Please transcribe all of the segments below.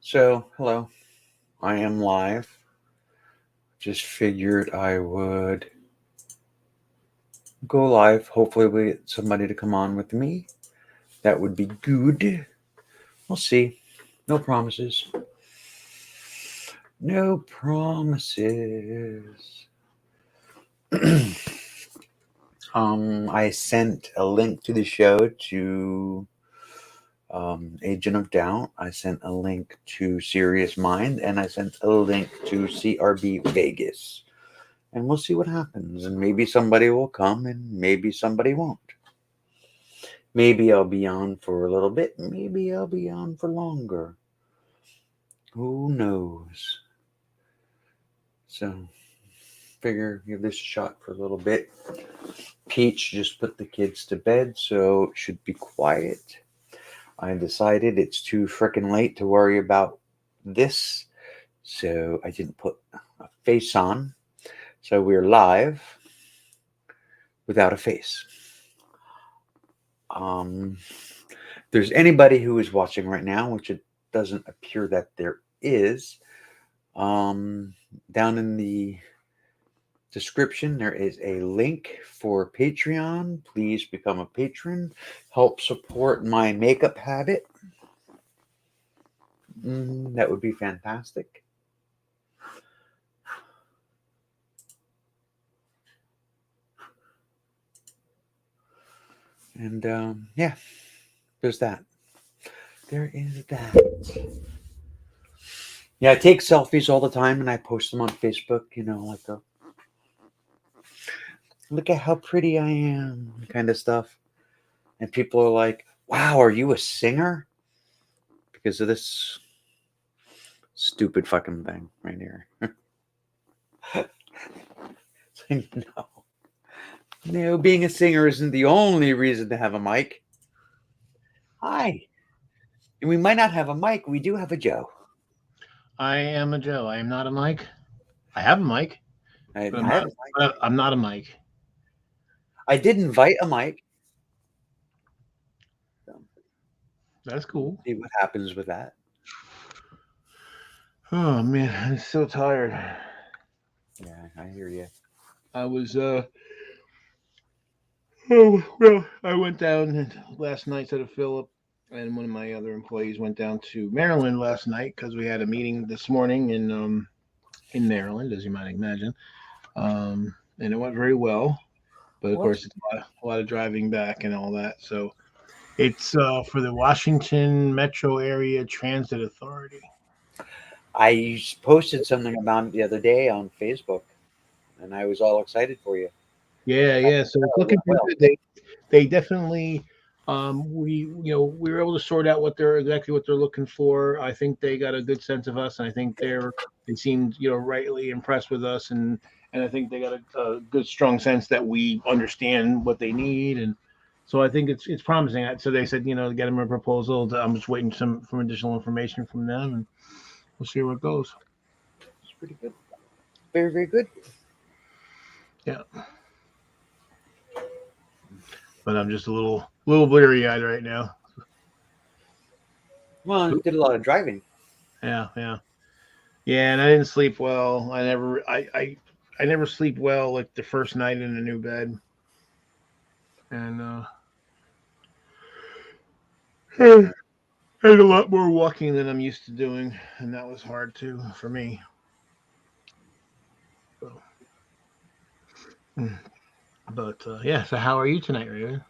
So, hello, I am live. Just figured I would go live. Hopefully, we get somebody to come on with me. That would be good. We'll see. No promises. No promises. I sent a link to the show to Agent of Doubt. I sent a link to Serious Mind, and I sent a link to CRB Vegas. And we'll see what happens. And maybe somebody will come and maybe somebody won't. Maybe I'll be on for a little bit. Maybe I'll be on for longer. Who knows? So, figure give this a shot for a little bit. Peach just put the kids to bed, so it should be quiet. I decided it's too frickin' late to worry about this, so I didn't put a face on. So we're live without a face. If there's anybody who is watching right now, which it doesn't appear that there is, down in the description there is a link for Patreon. Please become a patron. Help support my makeup habit. That would be fantastic. And yeah, there's that. There is that. Yeah, I take selfies all the time and I post them on Facebook, like the look at how pretty I am kind of stuff. And people are like, wow, are you a singer? Because of this stupid fucking thing right here. No. No, being a singer isn't the only reason to have a mic. Hi. And we might not have a mic, we do have a Joe. I am a Joe. I am not a Mike. I have a mic, I, but I have a mic. I'm not a Mike. I did invite a mic. So That's cool. see what happens with that. Oh man, I'm so tired. Yeah, I hear you. I was oh well, I went down last night to the Philip, and one of my other employees went down to Maryland last night because we had a meeting this morning in Maryland, as you might imagine. And it went very well, but of Well, course it's a lot of driving back and all that. So it's for the Washington Metro Area Transit Authority. I posted something about it the other day on Facebook, and I was all excited for you. Yeah, yeah. So it's Oh, it looking went pretty well. good. They definitely we were able to sort out what they're looking for. I think they got a good sense of us, and I think they seemed rightly impressed with us, and I think they got a good strong sense that we understand what they need, and so I think it's promising. So they said get them a proposal. I'm just waiting some additional information from them, and we'll see where it goes. It's pretty good. Very, very good. Yeah, but I'm just a little bleary eyed right now. Well, it did a lot of driving. Yeah, yeah. Yeah, and I didn't sleep well. I never sleep well like the first night in a new bed, and I had a lot more walking than I'm used to doing, and that was hard too for me. So, mm. but yeah. So how are you tonight, Raven?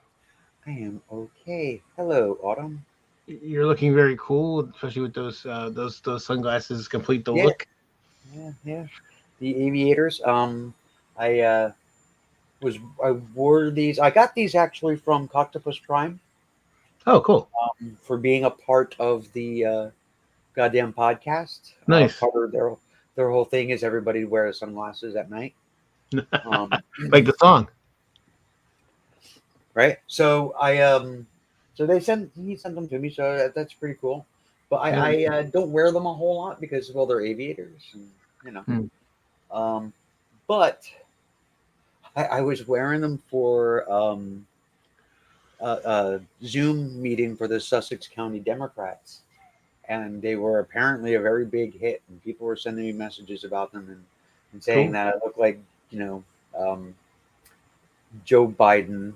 I am okay. Hello, Autumn. You're looking very cool, especially with those sunglasses. Complete the Yeah, look. yeah, yeah. The aviators. I was I wore these. I got these actually from Coctopus Prime, Oh, cool. for being a part of the goddamn podcast. Nice. Part of their whole thing is everybody wears sunglasses at night. Um, Like the song. right. So he sent them to me. So that's pretty cool. But I, Yeah. I don't wear them a whole lot because well they're aviators, and you know. Mm. Um, but I was wearing them for a Zoom meeting for the Sussex County Democrats, and they were apparently a very big hit. And people were sending me messages about them and saying Cool. that I look like, you know, um, Joe Biden.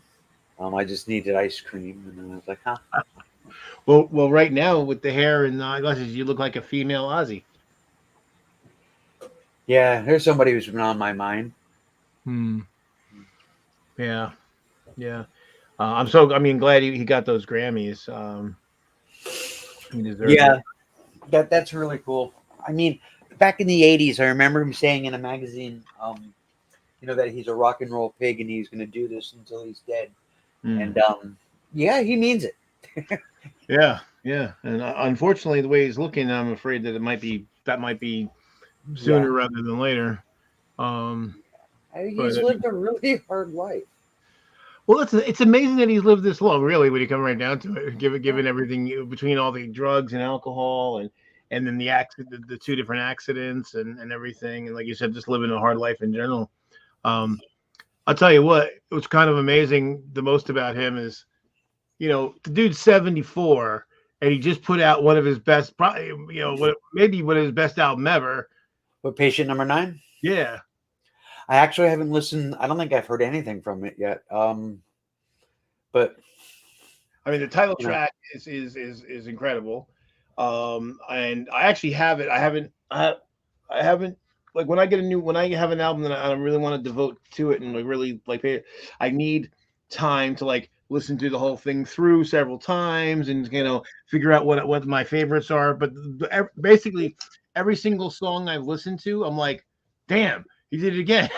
I just needed ice cream, and then I was like, huh? Well, right now with the hair and the eyeglasses, you look like a female Ozzy. Yeah, there's somebody who's been on my mind. Hmm. Yeah. Yeah. I mean, glad he got those Grammys. He deserves it. Yeah, that's really cool. I mean, back in the '80s, I remember him saying in a magazine, that he's a rock and roll pig and he's going to do this until he's dead. Hmm. And yeah, he means it. Yeah. Yeah. And unfortunately, the way he's looking, I'm afraid that that might be Yeah, sooner rather than later. Um, but he's lived a really hard life. well, it's amazing that he's lived this long. Really, when you come right down to it, Yeah, given everything between all the drugs and alcohol and then the two different accidents and everything, and like you said, just living a hard life in general. Um, I'll tell you what, what's kind of amazing the most about him is, the dude's 74 and he just put out one of his best, probably, maybe one of his best album ever. but patient number 9. Yeah. I actually haven't listened. I don't think I've heard anything from it yet. But I mean, the title you know, track is incredible. And I actually have it. I haven't like when I have an album that I really want to devote to it and like really like pay it, I need time to like listen to the whole thing through several times and figure out what my favorites are. But basically, every single song I've listened to, I'm like, damn, he did it again.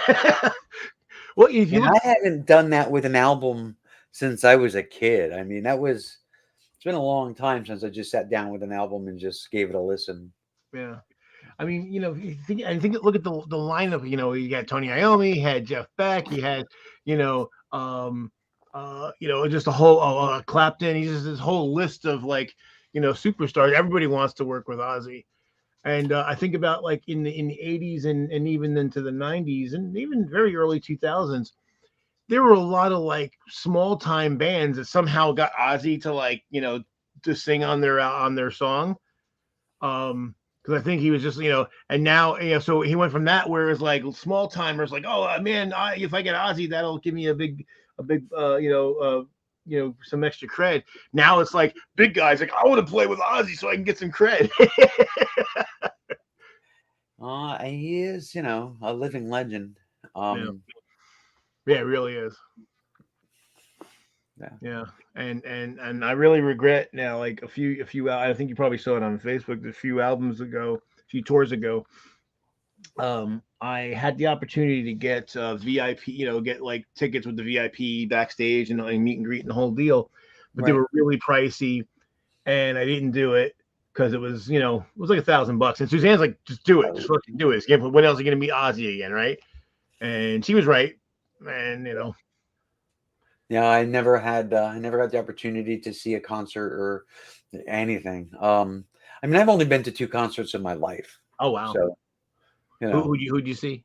Well, if you and look, I haven't done that with an album since I was a kid. I mean, it's been a long time since I just sat down with an album and just gave it a listen. yeah. I mean, look at the lineup. You got Tony Iommi, he had Jeff Beck, he had, you know, just a whole Clapton. He's just this whole list of like, superstars. Everybody wants to work with Ozzy, and I think about like in the '80s and even into the '90s and even very early 2000s. There were a lot of like small time bands that somehow got Ozzy to like to sing on their song, because I think he was just and now so he went from that where it's like small timers like, oh man, if I get Ozzy, that'll give me a big some extra cred. Now it's like big guys like, I want to play with Ozzy so I can get some cred. He is, a living legend. Yeah, Um, yeah, it really is. yeah, Yeah, and I really regret now, like I think you probably saw it on Facebook a few albums ago, a few tours ago. I had the opportunity to get VIP, get like tickets with the VIP backstage and meet and greet and the whole deal, but they right. were really pricey, and I didn't do it because it was like $1,000. And Suzanne's like, just do it, just fucking do it. What else are you gonna meet Ozzy again, right? And she was right, and Yeah, I never got the opportunity to see a concert or anything. I mean, I've only been to 2 concerts in my life, oh wow, so you who know, who'd you see?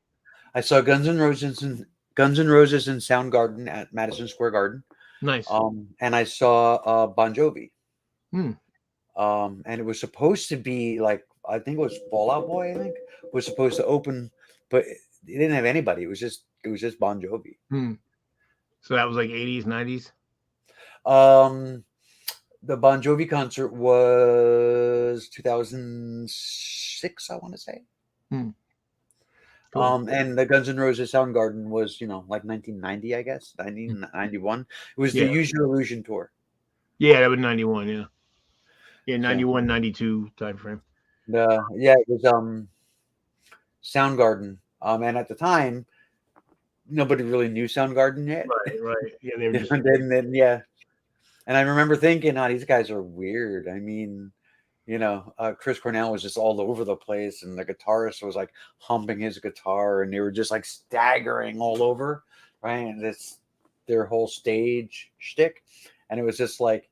I saw Guns N' Roses in Soundgarden at Madison Square Garden, Nice. and I saw Bon Jovi, Hmm. and it was supposed to be like I think it was Fall Out Boy. I think was supposed to open, but it didn't have anybody. It was just Bon Jovi. Hmm. So that was like '80s, '90s. Um, The Bon Jovi concert was 2006, I want to say. Hmm. Cool. And the Guns N' Roses Soundgarden was, like 1990, I guess, Hmm. 1991. It was the Yeah. Use Your Illusion tour. Yeah, that was '91. Yeah. Yeah, Yeah. 91, 92 time frame. Yeah, it was Soundgarden. And at the time, nobody really knew Soundgarden yet. Right, right. Yeah, they were Yeah, just and then yeah. And I remember thinking, oh, these guys are weird. I mean, Chris Cornell was just all over the place, and the guitarist was like humping his guitar, and they were just like staggering all over, right? And it's their whole stage shtick, and it was just like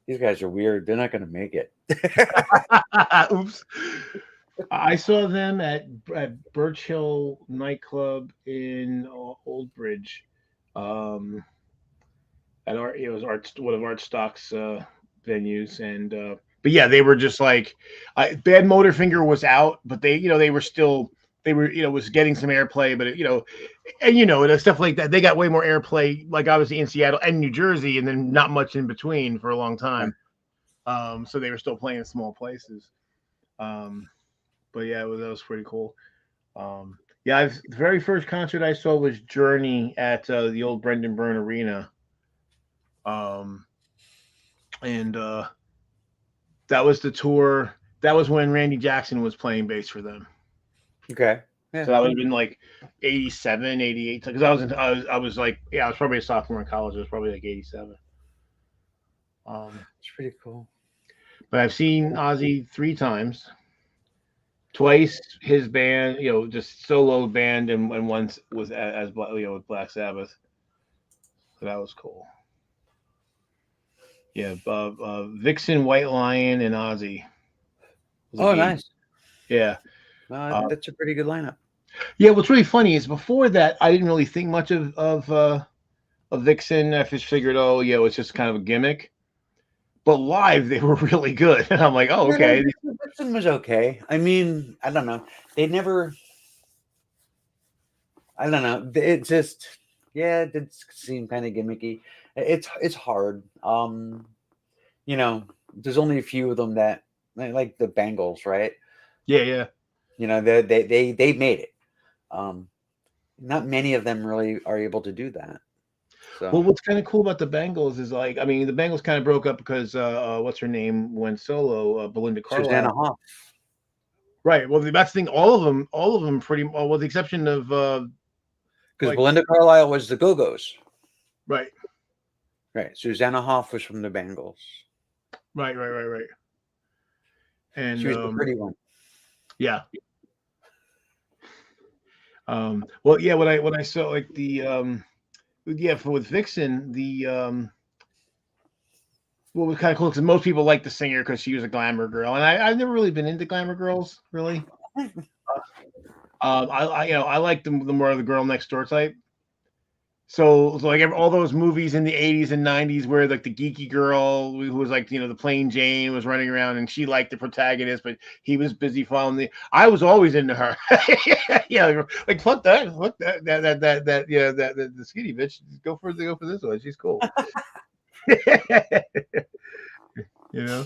these guys are weird. They're not going to make it. oops. I saw them at Birch Hill nightclub in Old Bridge. At Art, it was Art one of Art Stock's venues, and but yeah, they were just like Bad Motorfinger was out, but they were still was getting some airplay, but and stuff like that. They got way more airplay, like obviously in Seattle and New Jersey, and then not much in between for a long Right. time. So they were still playing in small places. Um, but yeah, that was pretty cool. Yeah, the very first concert I saw was Journey at the old Brendan Byrne Arena. Um, and that was the tour. That was when Randy Jackson was playing bass for them. Okay. Yeah. So that would have been like 87, 88. Because I was like, yeah, I was probably a sophomore in college. It was probably like 87. It's pretty cool. But I've seen Ozzy 3 times. Twice his band, just solo band, and once was as with Black Sabbath. So that was cool. Yeah, Vixen, White Lion, and Ozzy. It was like Oh, 80. nice. Yeah. That's a pretty good lineup. Yeah, what's really funny is before that, I didn't really think much of Vixen. I just figured, oh, yeah, it's just kind of a gimmick. But live, they were really good, and I'm like, oh, Yeah, okay. Dixon was okay. I mean, I don't know. They never. I don't know. It just, yeah, it did seem kind of gimmicky. It's hard. There's only a few of them that like the Bengals, right? Yeah, yeah. They made it. Um, Not many of them really are able to do that. Well, So what's kind of cool about the Bengals is like, I mean, the Bengals kind of broke up because what's her name went solo, Belinda Susanna Carlisle. Hoff, Right. Well, that's the thing. All of them, pretty well, with the exception of because like, Belinda Carlisle was the Go-Go's, right, right? Susanna Hoff was from the Bengals. right. And She was the pretty one. yeah. Well, yeah. When I saw like the yeah, for with Vixen, the what was kind of cool because most people like the singer because she was a glamour girl, and I've never really been into glamour girls, really. I like the more the girl next door type. So like all those movies in the 80s and 90s where like the geeky girl who was like the plain Jane was running around and she liked the protagonist, but he was busy following the. I was always into her. Yeah, like fuck that the skinny bitch. Go for this one. She's cool. you know.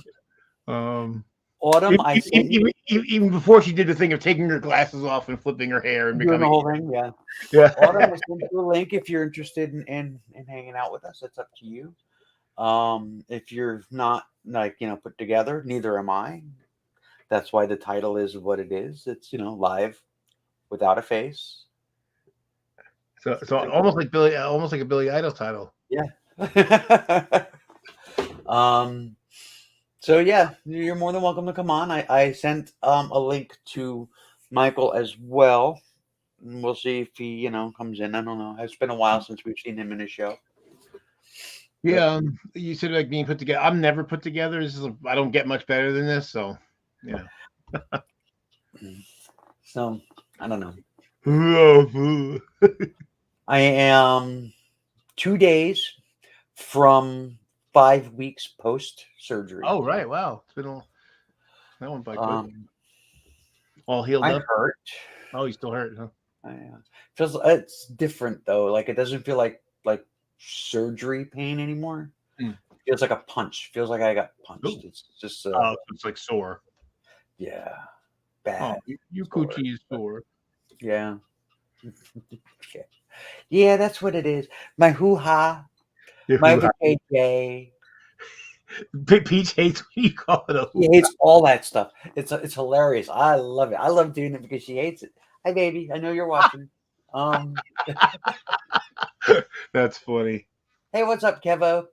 Um, Autumn, I sent you even before she did the thing of taking her glasses off and flipping her hair and doing the becoming. whole thing. Yeah. Yeah. Autumn, I sent you a link if you're interested in hanging out with us. It's up to you. If you're not put together, neither am I. That's why the title is what it is. It's live without a face. So almost like a Billy Idol title. Yeah. um. So yeah, you're more than welcome to come on. I sent a link to Michael as well. We'll see if he comes in. I don't know. It's been a while since we've seen him in a show. Yeah, you said like being put together. I'm never put together. I don't get much better than this. So, yeah. So I don't know. Oh, I am 2 days from 5 weeks post surgery. right. Wow. It's been that one by quick. Um, All healed I up. hurt. Oh, you still hurt, huh? Feels it's different though. Like it doesn't feel like surgery pain anymore. Mm. Feels like a punch. Feels like I got punched. Ooh. It's just Oh, it's like sore. yeah, Oh, bad. your sore. coochie is sore. Yeah. Yeah, that's what it is. My hoo-ha, my PJ. Peach hates when you call it a She hates all that stuff. It's hilarious. I love it. I love doing it because she hates it. Hi, baby. I know you're watching. That's funny. Hey, what's up, Kevo?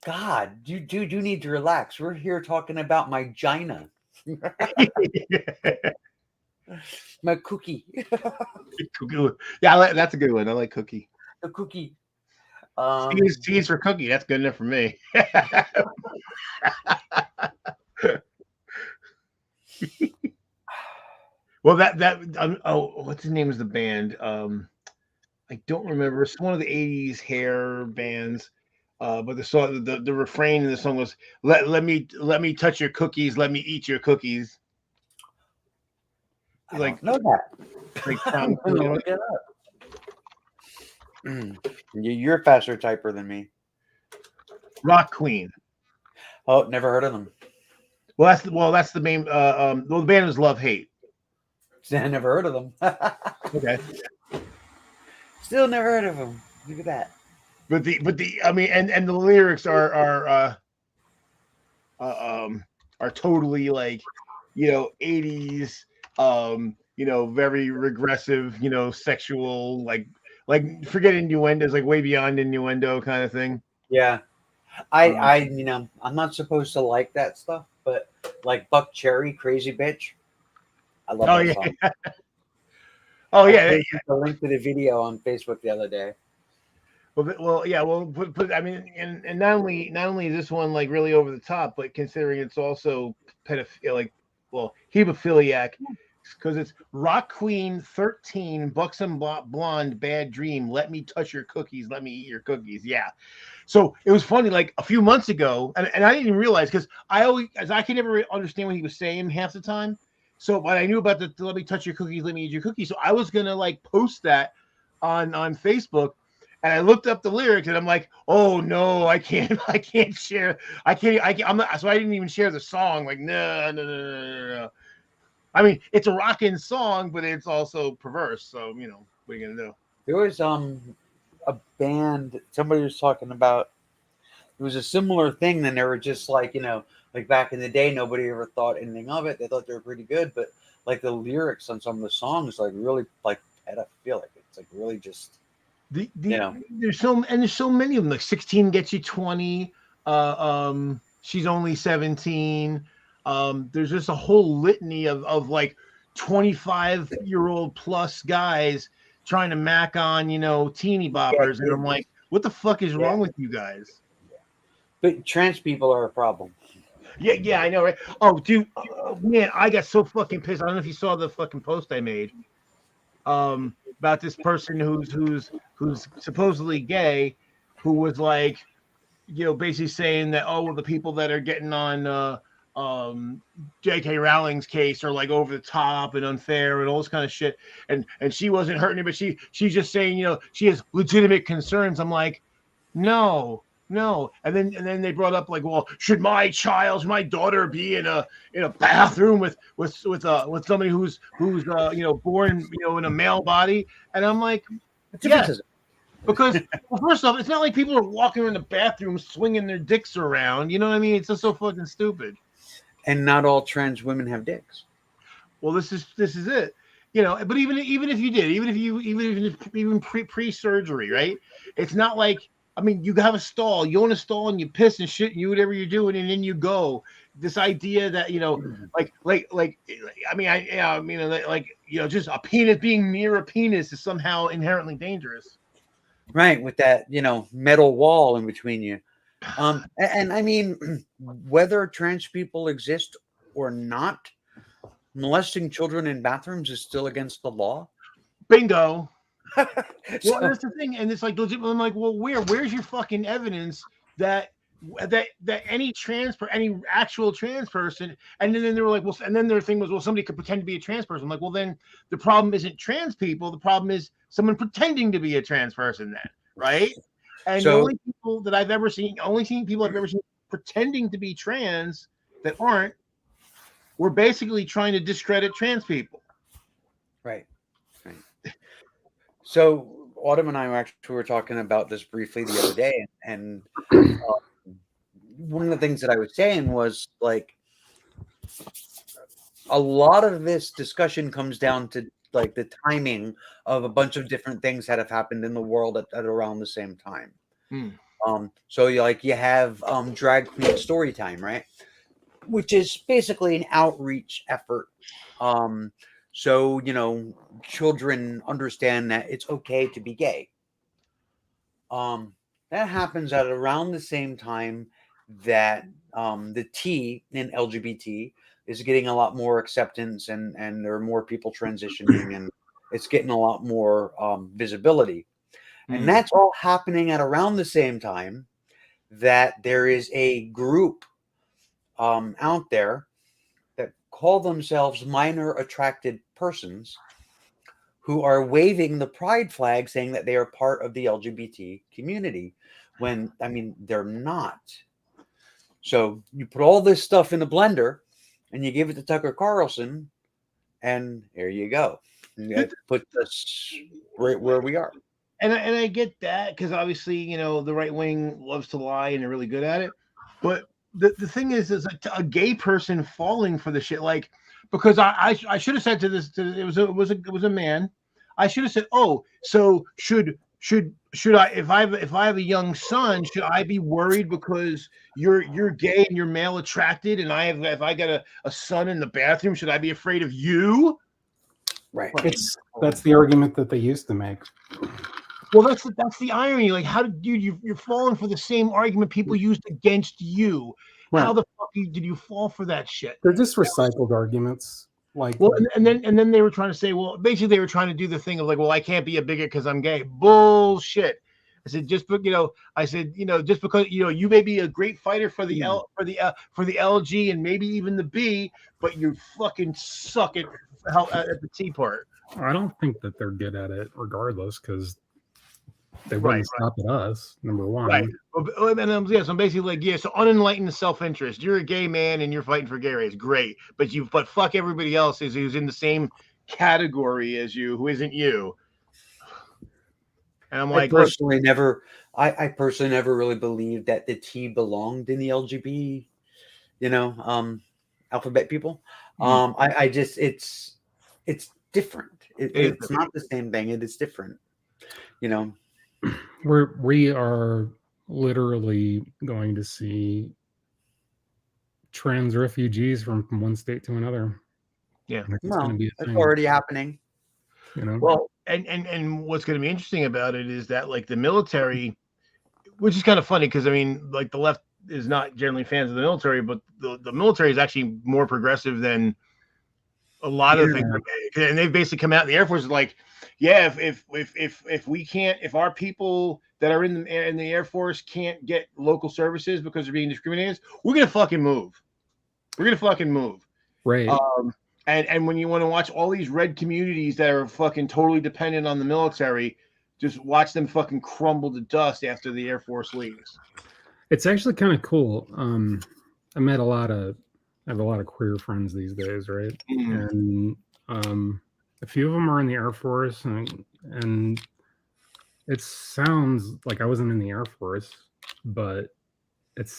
God, you do need to relax. We're here talking about my gina. My cookie. Yeah, that's a good one. I like cookie. The cookie. C is for cookie. That's good enough for me. Well, what's the name of the band? I don't remember. It's one of the '80s hair bands. But the song, the refrain in the song was let me touch your cookies, let me eat your cookies. I Like don't know that. like I'm promising gonna you. look it up. You're a faster typer than me. Rock Queen. Oh, never heard of them. That's the main. Well, the band was Love Hate. I never heard of them. Okay. Still never heard of them. Look at that. But I mean, and the lyrics uh, um are totally like 80s, very regressive, sexual, like forget innuendos, like way beyond innuendo kind of thing. Yeah, um I'm not supposed to like that stuff, but like Buck Cherry, Crazy Bitch, I love oh that yeah. song. Oh I yeah. posted the link to the video on Facebook the other day. Well, yeah. Well, I mean, and not only is this one like really over the top, but considering it's also pedophilic, well, hemophiliac, because it's Rock Queen 13, Buxom Blonde, Bad Dream. Let me touch your cookies. Let me eat your cookies. Yeah. So it was funny, like a few months ago, and I didn't even realize because I could never understand what he was saying half the time. So, but I knew about the let me touch your cookies, let me eat your cookies. So I was gonna like post that on Facebook, and I looked up the lyrics, and I'm like, oh no, I can't, I can't share, I'm not. So I didn't even share the song. Like, no, no, no, no, no, no. I mean, it's a rocking song, but it's also perverse. So what are you gonna do? There was a band somebody was talking about. It was a similar thing. Then they were just like like back in the day, nobody ever thought anything of it. They thought they were pretty good, but like the lyrics on some of the songs, like really like pedophilic. It's like really just you The know. there's so many of them. Like 16 gets you 20. She's only 17. There's just a whole litany of like 25-year-old plus guys trying to mac on teeny Yeah, boppers, and I'm like, what the fuck is yeah. wrong with you guys? But trans people are a problem. Yeah, yeah, I know, right? Oh, dude, man, I got so fucking pissed. I don't know if you saw the fucking post I made about this person who's supposedly gay, who was like, basically saying that, oh, well, the people that are getting on um J.K. Rowling's case are like over the top and unfair and all this kind of shit, and she wasn't hurting it, but she's just saying, she has legitimate concerns. I'm like, no, no. And then they brought up like, well, should my daughter be in a bathroom with somebody who's born in a male body? And I'm like, What difference yes, is it? because, well, first off, it's not like people are walking around the bathroom swinging their dicks around. You know what I mean? It's just so fucking stupid. And not all trans women have dicks. Well, this is it. But even if you did, even pre surgery, right? It's not like, I mean, you have a stall, you own a stall, and you piss and shit, and you whatever you're doing, and then you go. This idea that I mean, just a penis being near a penis is somehow inherently dangerous. Right, with that, metal wall in between you. And I mean, whether trans people exist or not, molesting children in bathrooms is still against the law. Bingo. Well, So, that's the thing, and it's like legit. I'm like, well, where's your fucking evidence that any any actual trans person, and then they were like, well, and then their thing was, well, somebody could pretend to be a trans person. I'm like, well, then the problem isn't trans people. The problem is someone pretending to be a trans person. Then, right? And the so only people I've ever seen pretending to be trans that aren't, were basically trying to discredit trans people. right, right. So Autumn and I were talking about this briefly the other day, and one of the things that I was saying was like a lot of this discussion comes down to like the timing of a bunch of different things that have happened in the world at around the same time. Hmm. So you have drag queen story time, right? Which is basically an outreach effort. Um, so children understand that it's okay to be gay. That happens at around the same time that the T in LGBT is getting a lot more acceptance, and there are more people transitioning, and it's getting a lot more visibility. And Hmm. that's all happening at around the same time that there is a group out there that call themselves minor attracted persons who are waving the pride flag saying that they are part of the LGBT community when, I mean, they're not. So you put all this stuff in a blender and you give it to Tucker Carlson, and there you go. That puts us right where we are. And I get that, because obviously, you know, the right wing loves to lie and they're really good at it. But the thing is a gay person falling for the shit, like, because I should have said to this, it was a man. I should have said, oh, so should I, if I have a young son, should I be worried because you're gay and you're male attracted, and if I got a son in the bathroom, should I be afraid of you? Right. That's the argument that they used to make. Well, that's the irony. Like, how did you're falling for the same argument people used against you? Right. How the fuck did you fall for that shit? They're just recycled arguments. Like, Well, and then they were trying to say, well, basically they were trying to do the thing of like, well, I can't be a bigot because I'm gay. Bullshit. I said, just because you may be a great fighter for the LG and maybe even the B, but you fucking suck at the T part. I don't think that they're good at it regardless, because they wouldn't stop at us, number one. Right. And so I'm basically like, so unenlightened self-interest. You're a gay man and you're fighting for gay rights. Great. But fuck everybody else who's in the same category as you, who isn't you. And I'm like, I personally never really believed that the T belonged in the LGBT, alphabet people. I just, it's different. It's not the same thing. It is different. We are literally going to see trans refugees from one state to another. Yeah, it's already happening. Well, and what's going to be interesting about it is that, like, the military, which is kind of funny because I mean, like, the left is not generally fans of the military, but the military is actually more progressive than a lot of things. And they've basically come out. The Air Force is like, yeah, if we can't, if our people that are in the Air Force can't get local services because they're being discriminated, we're gonna fucking move. Right. And when you want to watch all these red communities that are fucking totally dependent on the military, just watch them fucking crumble to dust after the Air Force leaves. It's actually kind of cool. I have a lot of queer friends these days, right? Mm-hmm. And a few of them are in the Air Force, and it sounds like I wasn't in the Air Force, but it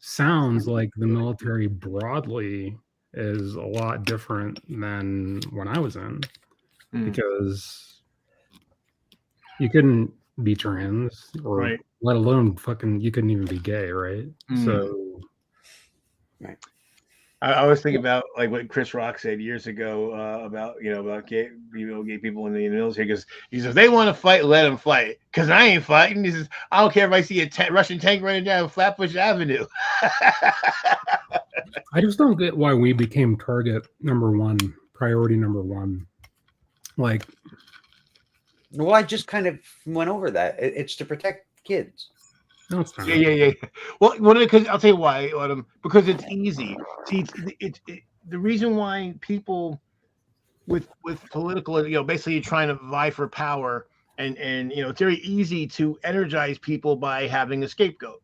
sounds like the military broadly is a lot different than when I was in, because you couldn't be trans, or let alone fucking, you couldn't even be gay, right? So, right. I always think about like what Chris Rock said years ago about gay people in the military. He says, if they want to fight, let them fight. Because I ain't fighting. He says, I don't care if I see a Russian tank running down Flatbush Avenue. I just don't get why we became target number one, priority number one. Like, well, I just kind of went over that. It's to protect kids. No, it's not. Yeah. Well, because I'll tell you why, Autumn. Because it's easy. See, it's the reason why people with political, basically trying to vie for power, and it's very easy to energize people by having a scapegoat.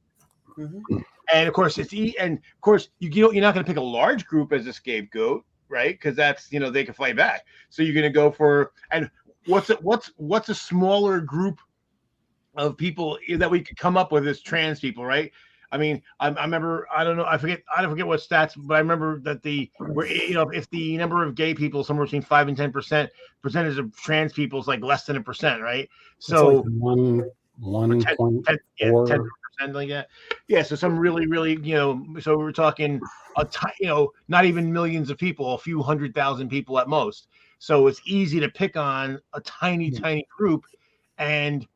Mm-hmm. And of course, you're not going to pick a large group as a scapegoat, right? Because that's they can fight back. So you're going to go for, and what's a smaller group of people that we could come up with as trans people, right? I mean, I remember, I don't forget what stats, but I remember that if the number of gay people is somewhere between 5 and 10%, percentage of trans people is like less than 1%, right? So like 1.4%, like that. Yeah. So some really, really, so we're talking not even millions of people, a few 100,000 people at most. So it's easy to pick on a tiny group, and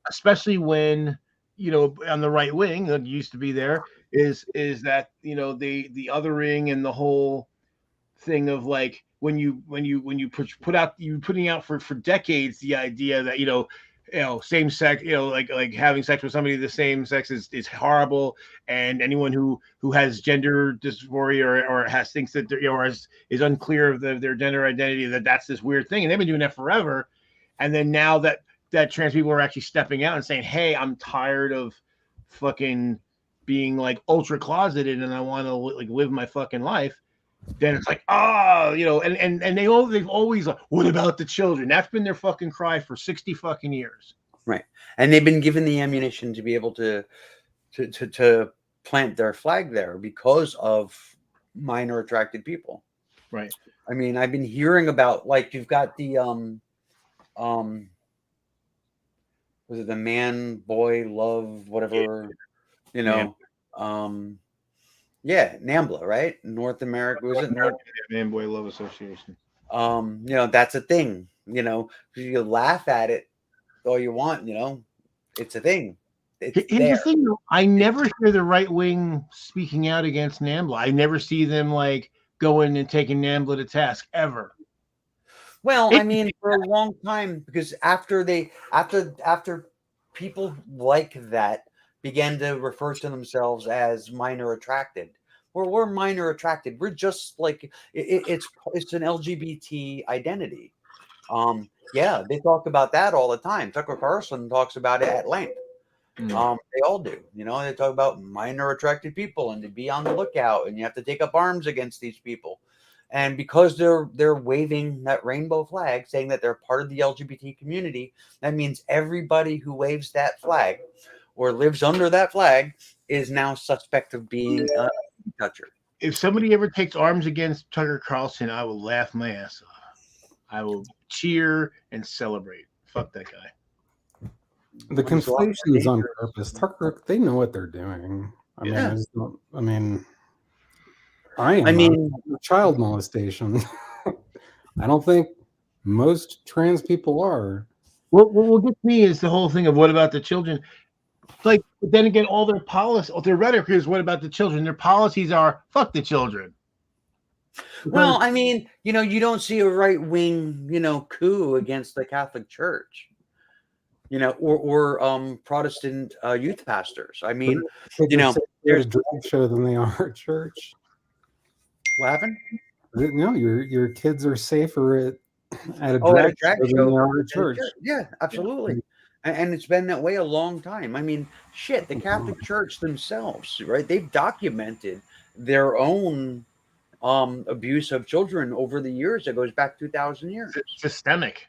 especially when on the right wing that used to be there is that the othering and the whole thing of like when you putting out for decades the idea that same sex, like having sex with somebody of the same sex is horrible, and anyone who has gender dysphoria or has thinks that they're, or is unclear of their gender identity, that's this weird thing, and they've been doing that forever, and then now that trans people are actually stepping out and saying, hey, I'm tired of fucking being like ultra closeted and I want to like live my fucking life. Then it's like, and they've always like, what about the children? That's been their fucking cry for 60 fucking years. Right. And they've been given the ammunition to be able to plant their flag there because of minor attracted people. Right. I mean, I've been hearing about, like, you've got the was it the man, boy, love, whatever, Yeah. NAMBLA, right? North America, was it North Man Boy Love Association? That's a thing. You laugh at it all you want, it's a thing. It's Here's the thing, though. I never hear the right wing speaking out against NAMBLA. I never see them like going and taking NAMBLA to task ever. Well, I mean, for a long time, because after people like that began to refer to themselves as minor attracted. We're minor attracted. We're just like it's an LGBT identity. They talk about that all the time. Tucker Carlson talks about it at length. They all do. They talk about minor attracted people and to be on the lookout, and you have to take up arms against these people. And because they're waving that rainbow flag, saying that they're part of the LGBT community, that means everybody who waves that flag or lives under that flag is now suspect of being a toucher. If somebody ever takes arms against Tucker Carlson, I will laugh my ass off. I will cheer and celebrate. Fuck that guy. The conflation is on purpose. Tucker, they know what they're doing. I mean, child molestation. I don't think most trans people are. What gets me is the whole thing of what about the children? Like, but then again, all their policy, their rhetoric is what about the children? Their policies are fuck the children. Well, I mean, you don't see a right wing, coup against the Catholic Church, or Protestant youth pastors. I mean, there's a drag show than they are at church. What happened? No, your kids are safer at a drag show than they are at church. Yeah, absolutely. And it's been that way a long time. I mean, shit, the Catholic Church themselves, right? They've documented their own abuse of children over the years. It goes back 2,000 years. It's systemic.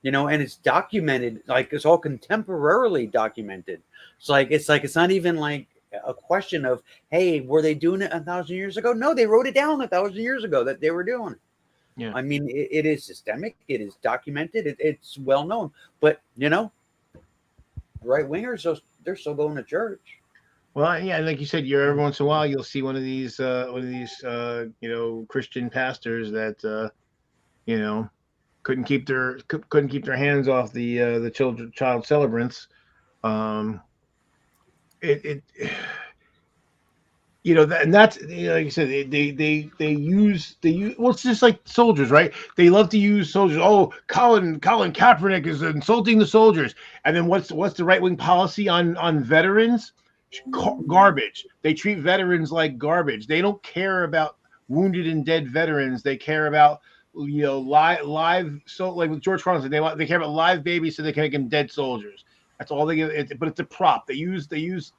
And it's documented, like it's all contemporarily documented. It's not even like a question of, hey, were they doing it 1,000 years ago? No, they wrote it down 1,000 years ago that they were doing it. Yeah. I mean, it is systemic. It is documented. It's well known. But right wingers, they're still going to church. Well, yeah, like you said, every once in a while you'll see one of these Christian pastors that couldn't keep their hands off the child celebrants. And that's like you said, they use well, it's just like soldiers, right? They love to use soldiers. Oh, Colin Kaepernick is insulting the soldiers, and then what's the right wing policy on veterans? Garbage. They treat veterans like garbage. They don't care about wounded and dead veterans. They care about live. So like with George Carlin, they care about live babies so they can make them dead soldiers. That's all they give. But it's a prop. They use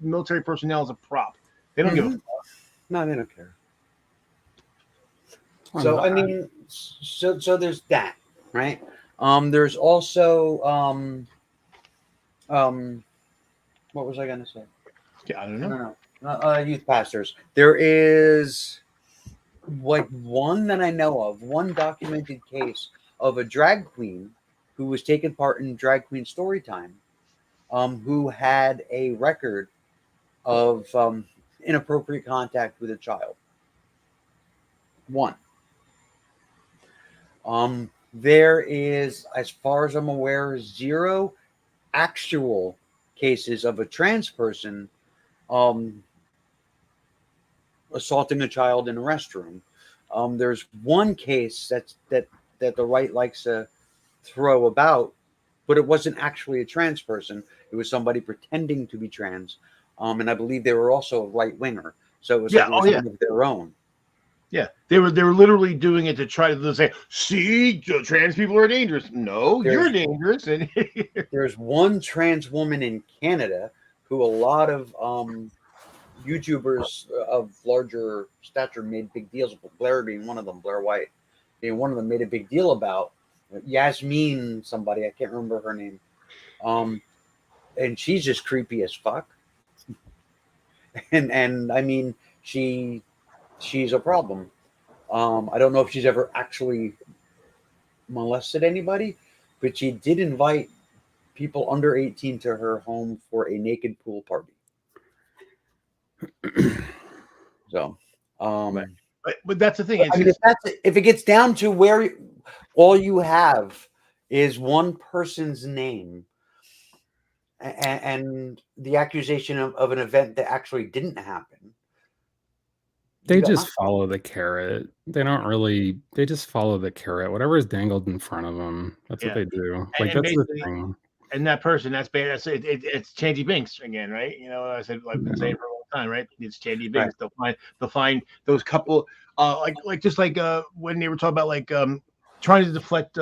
military personnel as a prop. They don't give a fuck. No, they don't care. So I mean, so there's that, right? There's also what was I going to say? Yeah, I don't know. No. Youth pastors. There is like one that I know of, one documented case of a drag queen who was taking part in Drag Queen Storytime, who had a record of inappropriate contact with a child. One. There is, as far as I'm aware, 0 actual cases of a trans person assaulting a child in a restroom. There's one case that the right likes to throw about, but it wasn't actually a trans person. It was somebody pretending to be trans. And I believe they were also a right winger. So it was like it was one of their own. Yeah, they were literally doing it to try to say, see, trans people are dangerous. No, you're dangerous. And there's one trans woman in Canada who a lot of YouTubers of larger stature made big deals. Blair being one of them, Blair White being one of them, made a big deal about Yasmin. Somebody, I can't remember her name. And she's just creepy as fuck. And I mean, she's a problem. I don't know if she's ever actually molested anybody, but she did invite people under 18 to her home for a naked pool party. So, but that's the thing. I mean, if it gets down to where all you have is one person's name and the accusation of an event that actually didn't happen. They just follow the carrot. They don't really. They just follow the carrot. Whatever is dangled in front of them, that's what they do. Like that's the thing. And that person, that's bad. That's it's Chandy Binks again, right? You know, I've been saying for a long time, right? It's Chandy Binks. Right. They'll find those couple, just like when they were talking about like trying to deflect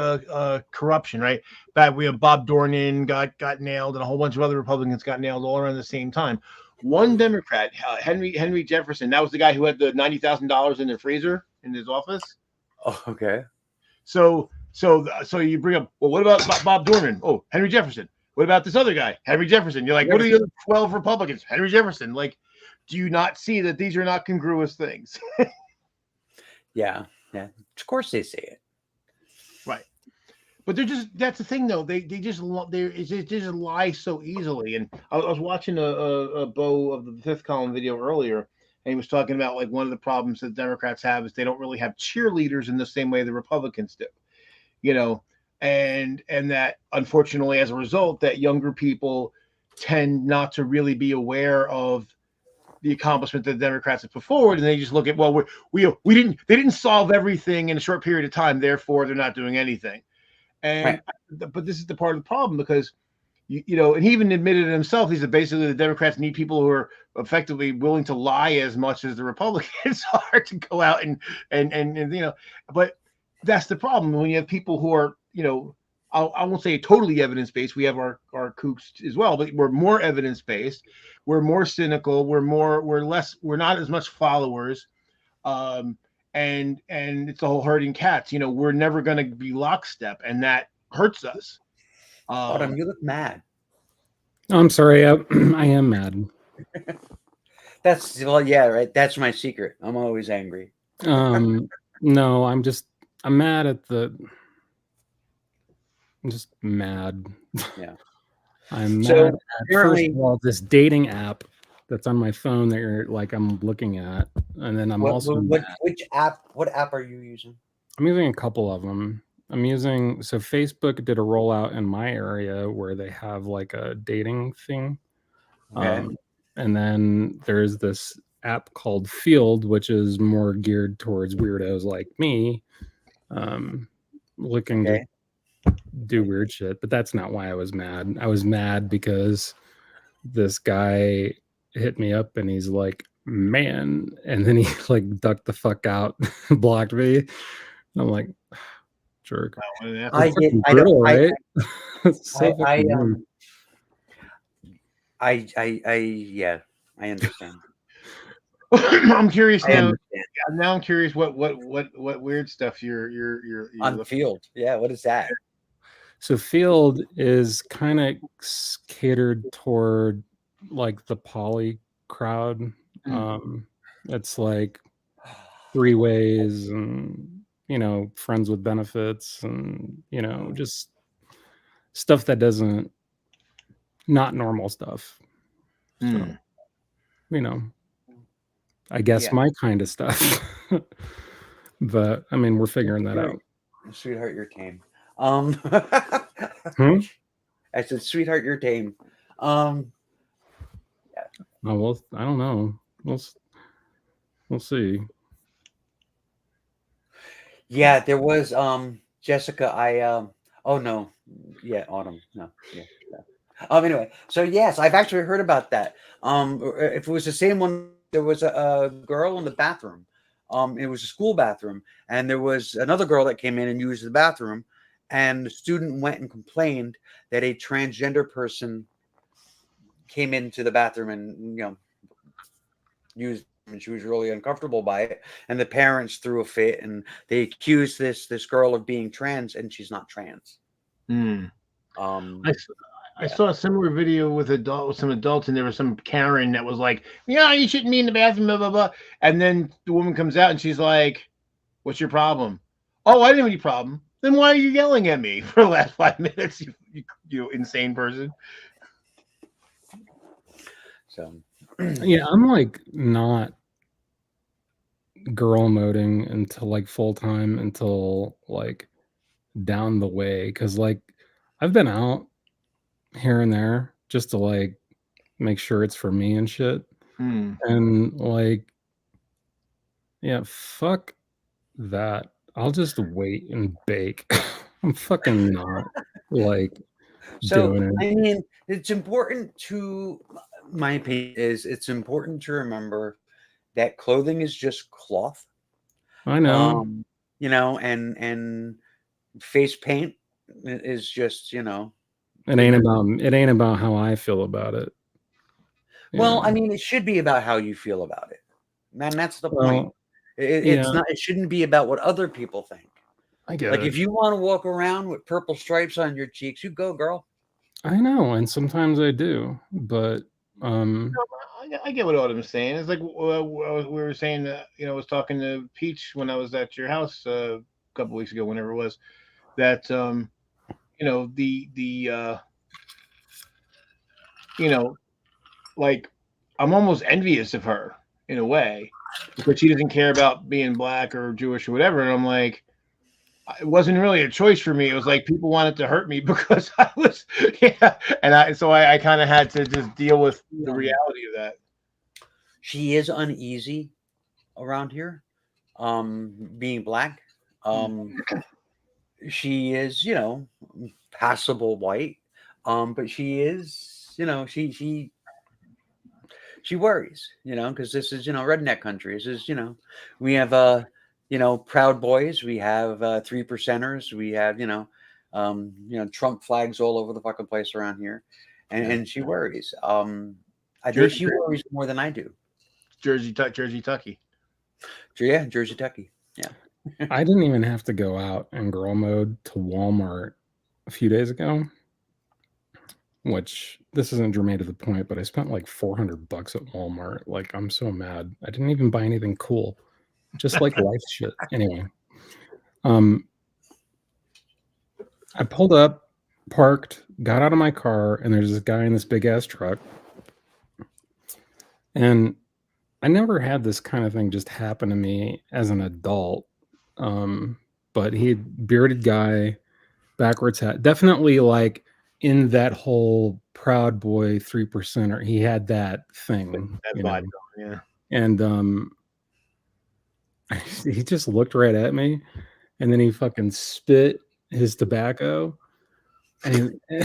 corruption, right? Back we have Bob Dornan got nailed, and a whole bunch of other Republicans got nailed all around the same time. One Democrat, Henry Jefferson, that was the guy who had the $90,000 in their freezer in his office. Oh, okay. So you bring up, well, what about Bob Dornan? Oh, Henry Jefferson. What about this other guy, Henry Jefferson? You're like, what are the other 12 Republicans? Henry Jefferson. Like, do you not see that these are not congruous things? Yeah. Of course they say it. Right. But that's the thing though. They just lie so easily. And I was watching a Bo of the Fifth Column video earlier, and he was talking about like one of the problems that Democrats have is they don't really have cheerleaders in the same way the Republicans do. You know, and that unfortunately, as a result, that younger people tend not to really be aware of the accomplishment that the Democrats have put forward, and they just look at, well, they didn't solve everything in a short period of time, therefore they're not doing anything. And but this is the part of the problem because you know, and he even admitted it himself. He said basically the Democrats need people who are effectively willing to lie as much as the Republicans are to go out and you know, but that's the problem when you have people who are, you know, I won't say totally evidence-based. We have our kooks as well, but we're more evidence-based. We're more cynical. We're not as much followers. And it's the whole herding cats. You know, we're never going to be lockstep, and that hurts us. Autumn, you look mad. I'm sorry. I am mad. Yeah, right. That's my secret. I'm always angry. No, I'm mad at I'm just mad. Yeah. I'm mad at, first of all, this dating app that's on my phone that I'm looking at. And then I'm which app? What app are you using? I'm using a couple of them. So Facebook did a rollout in my area where they have like a dating thing. Okay. And then there's this app called Field, which is more geared towards weirdos like me, looking to do weird shit. But that's not why I was mad. I was mad because this guy hit me up and he's like, man, and then he like ducked the fuck out, blocked me. And I'm like, jerk. I understand. I'm curious now. Now I'm curious what weird stuff you're on Field. Yeah, what is that? So Field is kind of catered toward like the poly crowd. It's like 3-ways and, you know, friends with benefits and, you know, just stuff that not normal stuff. So, you know, I guess my kind of stuff. But I mean, we're figuring that out. Sweetheart, you're tame. I said, sweetheart, you're tame. Oh, well, I don't know. We'll see. Yeah, there was Jessica. Oh no, yeah, autumn. No, yeah. No. Anyway, so yes, I've actually heard about that. If it was the same one, there was a girl in the bathroom. It was a school bathroom, and there was another girl that came in and used the bathroom, and the student went and complained that a transgender person came into the bathroom and used, and she was really uncomfortable by it. And the parents threw a fit, and they accused this girl of being trans, and she's not trans. Hmm. Um, I, I yeah. saw a similar video with some adults, and there was some Karen that was like, "Yeah, you shouldn't be in the bathroom, blah blah blah." And then the woman comes out and she's like, "What's your problem?" "Oh, I didn't have any problem." "Then why are you yelling at me for the last 5 minutes? You insane person." So Yeah, I'm like not girl moding until like full time until like down the way, because like I've been out here and there just to like make sure it's for me and shit. Hmm. And like, yeah, fuck that. I'll just wait and bake. I'm fucking not like So, doing I it. mean, it's important to, my opinion is it's important to remember that clothing is just cloth. I know. Um, and face paint is just, It ain't about how I feel about it. You well, I know. mean, it should be about how you feel about it. Man, that's the point. Well, It's yeah, not, it shouldn't be about what other people think. I get Like it. if you want to walk around with purple stripes on your cheeks, you go, girl. I know, and sometimes I do, but um I get what Autumn's saying. It's like we were saying. I was talking to Peach when I was at your house a couple weeks ago, whenever it was. That the you know like I'm almost envious of her in a way because she doesn't care about being black or Jewish or whatever. And I'm like, it wasn't really a choice for me. It was like people wanted to hurt me because I was, yeah. And I kind of had to just deal with the reality of that. She is uneasy around here, being black. Um, she is, passable white, but she is, she worries, because this is, redneck country. This is, we have, Proud Boys, we have 3%ers, we have, Trump flags all over the fucking place around here, and she worries. I think Jersey, she worries more than I do. Jersey, Tucky. Yeah, Jersey Tucky. Yeah. I didn't even have to go out in girl mode to Walmart a few days ago, which this isn't germane to the point, but I spent like $400 at Walmart. Like, I'm so mad. I didn't even buy anything cool, just like life shit. Anyway, I pulled up, parked, got out of my car, and there's this guy in this big ass truck. And I never had this kind of thing just happen to me as an adult. But he bearded guy, backwards hat, definitely like in that whole Proud Boy 3%er. He had that thing, That vibe, yeah. And he just looked right at me, and then he fucking spit his tobacco, and he,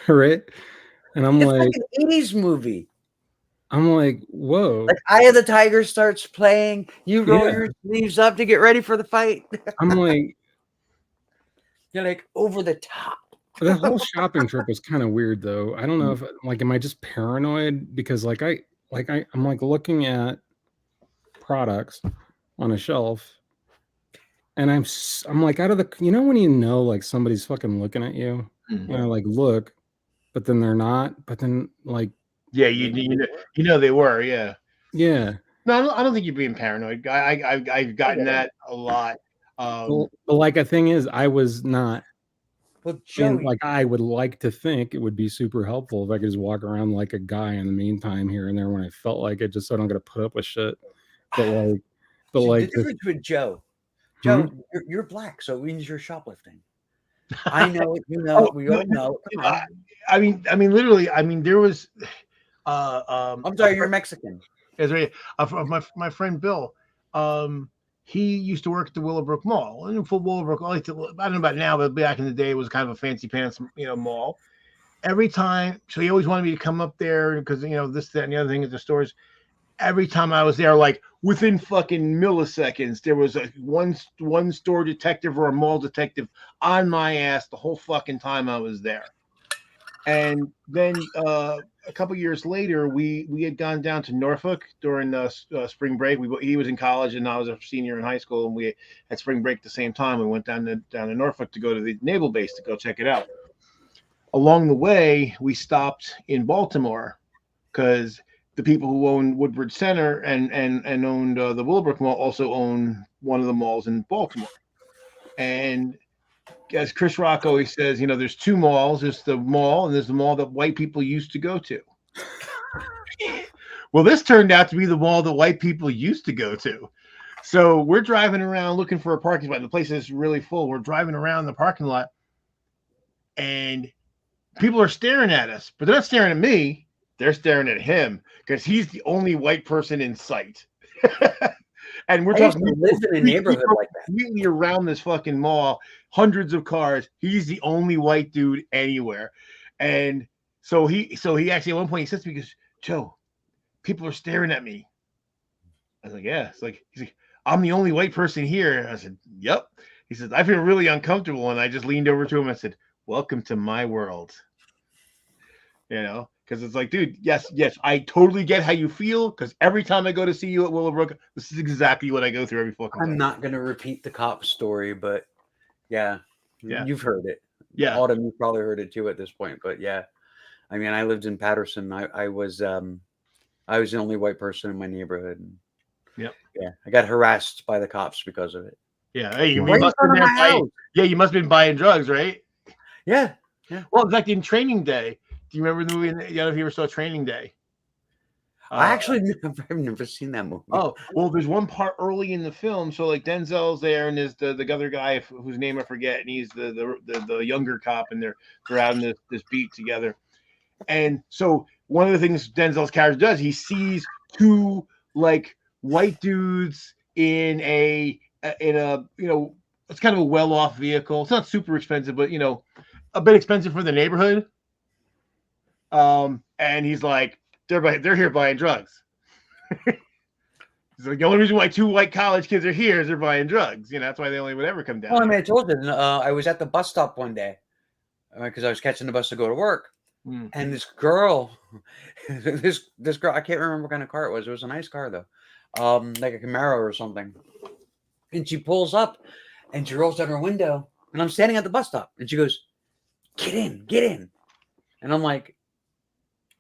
right, and I'm It's like, like an 80s movie. whoa. Like Eye of the Tiger starts playing, you roll Yeah. your sleeves up to get ready for the fight. I'm like, You're like over the top. that whole shopping trip was kind of weird though. I don't know if like, am I just paranoid because I'm like looking at products on a shelf, and I'm like out of the, when like somebody's fucking looking at you, like look, but then they're not, but then like, yeah, they were, yeah. yeah. No, I don't think you're being paranoid. I've gotten that a lot. Well, but like a thing is, I was not. Well, And Joey, like I would like to think it would be super helpful if I could just walk around like a guy in the meantime here and there when I felt like it, just so I don't got to put up with shit. But the difference with Joe, you're black, so it means you're shoplifting. I know it, we all know. I mean, literally, there was. I'm sorry, you're Mexican. That's right. My friend Bill, he used to work at the Willowbrook Mall. And for Willowbrook, I don't know about now, but back in the day, it was kind of a fancy pants, mall. Every time, so he always wanted me to come up there because this, that, and the other thing at the stores. Every time I was there, like within fucking milliseconds, there was a one store detective or a mall detective on my ass the whole fucking time I was there. And then a couple years later, we had gone down to Norfolk during spring break. He was in college and I was a senior in high school, and we had spring break at the same time. We went down to Norfolk to go to the naval base to go check it out. Along the way, we stopped in Baltimore because the people who own Woodbridge Center and owned the Willowbrook Mall also own one of the malls in Baltimore. And as Chris Rock always says, there's two malls. There's the mall and there's the mall that white people used to go to. Well, this turned out to be the mall that white people used to go to. So we're driving around looking for a parking spot. The place is really full. We're driving around the parking lot and people are staring at us, but they're not staring at me. They're staring at him because he's the only white person in sight. And we're talking live in a neighborhood like that. Completely around this fucking mall, hundreds of cars. He's the only white dude anywhere. And so he actually at one point he says to me, he goes, "Joe, people are staring at me." I was like, "Yeah." He's like, "I'm the only white person here." I said, "Yep." He says, "I feel really uncomfortable." And I just leaned over to him and said, "Welcome to my world." Because it's like, dude, yes, I totally get how you feel. Because every time I go to see you at Willowbrook, this is exactly what I go through every fucking time. I'm not going to repeat the cop story, but yeah, you've heard it. Yeah. Autumn, you've probably heard it too at this point, but yeah. I mean, I lived in Patterson. I was the only white person in my neighborhood. Yep. Yeah. I got harassed by the cops because of it. Yeah. Hey, you must have been buying drugs, right? Yeah. Well, in fact, in Training Day, do you remember the movie? I don't know if you ever saw Training Day. I've never seen that movie. Oh, well, there's one part early in the film. So like Denzel's there, and there's the other guy whose name I forget, and he's the younger cop, and they're out in this beat together. And so one of the things Denzel's character does, he sees two like white dudes in a it's kind of a well-off vehicle. It's not super expensive, but a bit expensive for the neighborhood. And he's like, they're here buying drugs. He's like, the only reason why two white college kids are here is they're buying drugs. That's why they only would ever come down. Well, I mean, I told you, I was at the bus stop one day because I was catching the bus to go to work. And this girl, this girl, I can't remember what kind of car it was. It was a nice car though, like a Camaro or something. And she pulls up, and she rolls down her window, and I'm standing at the bus stop, and she goes, "Get in!" And I'm like,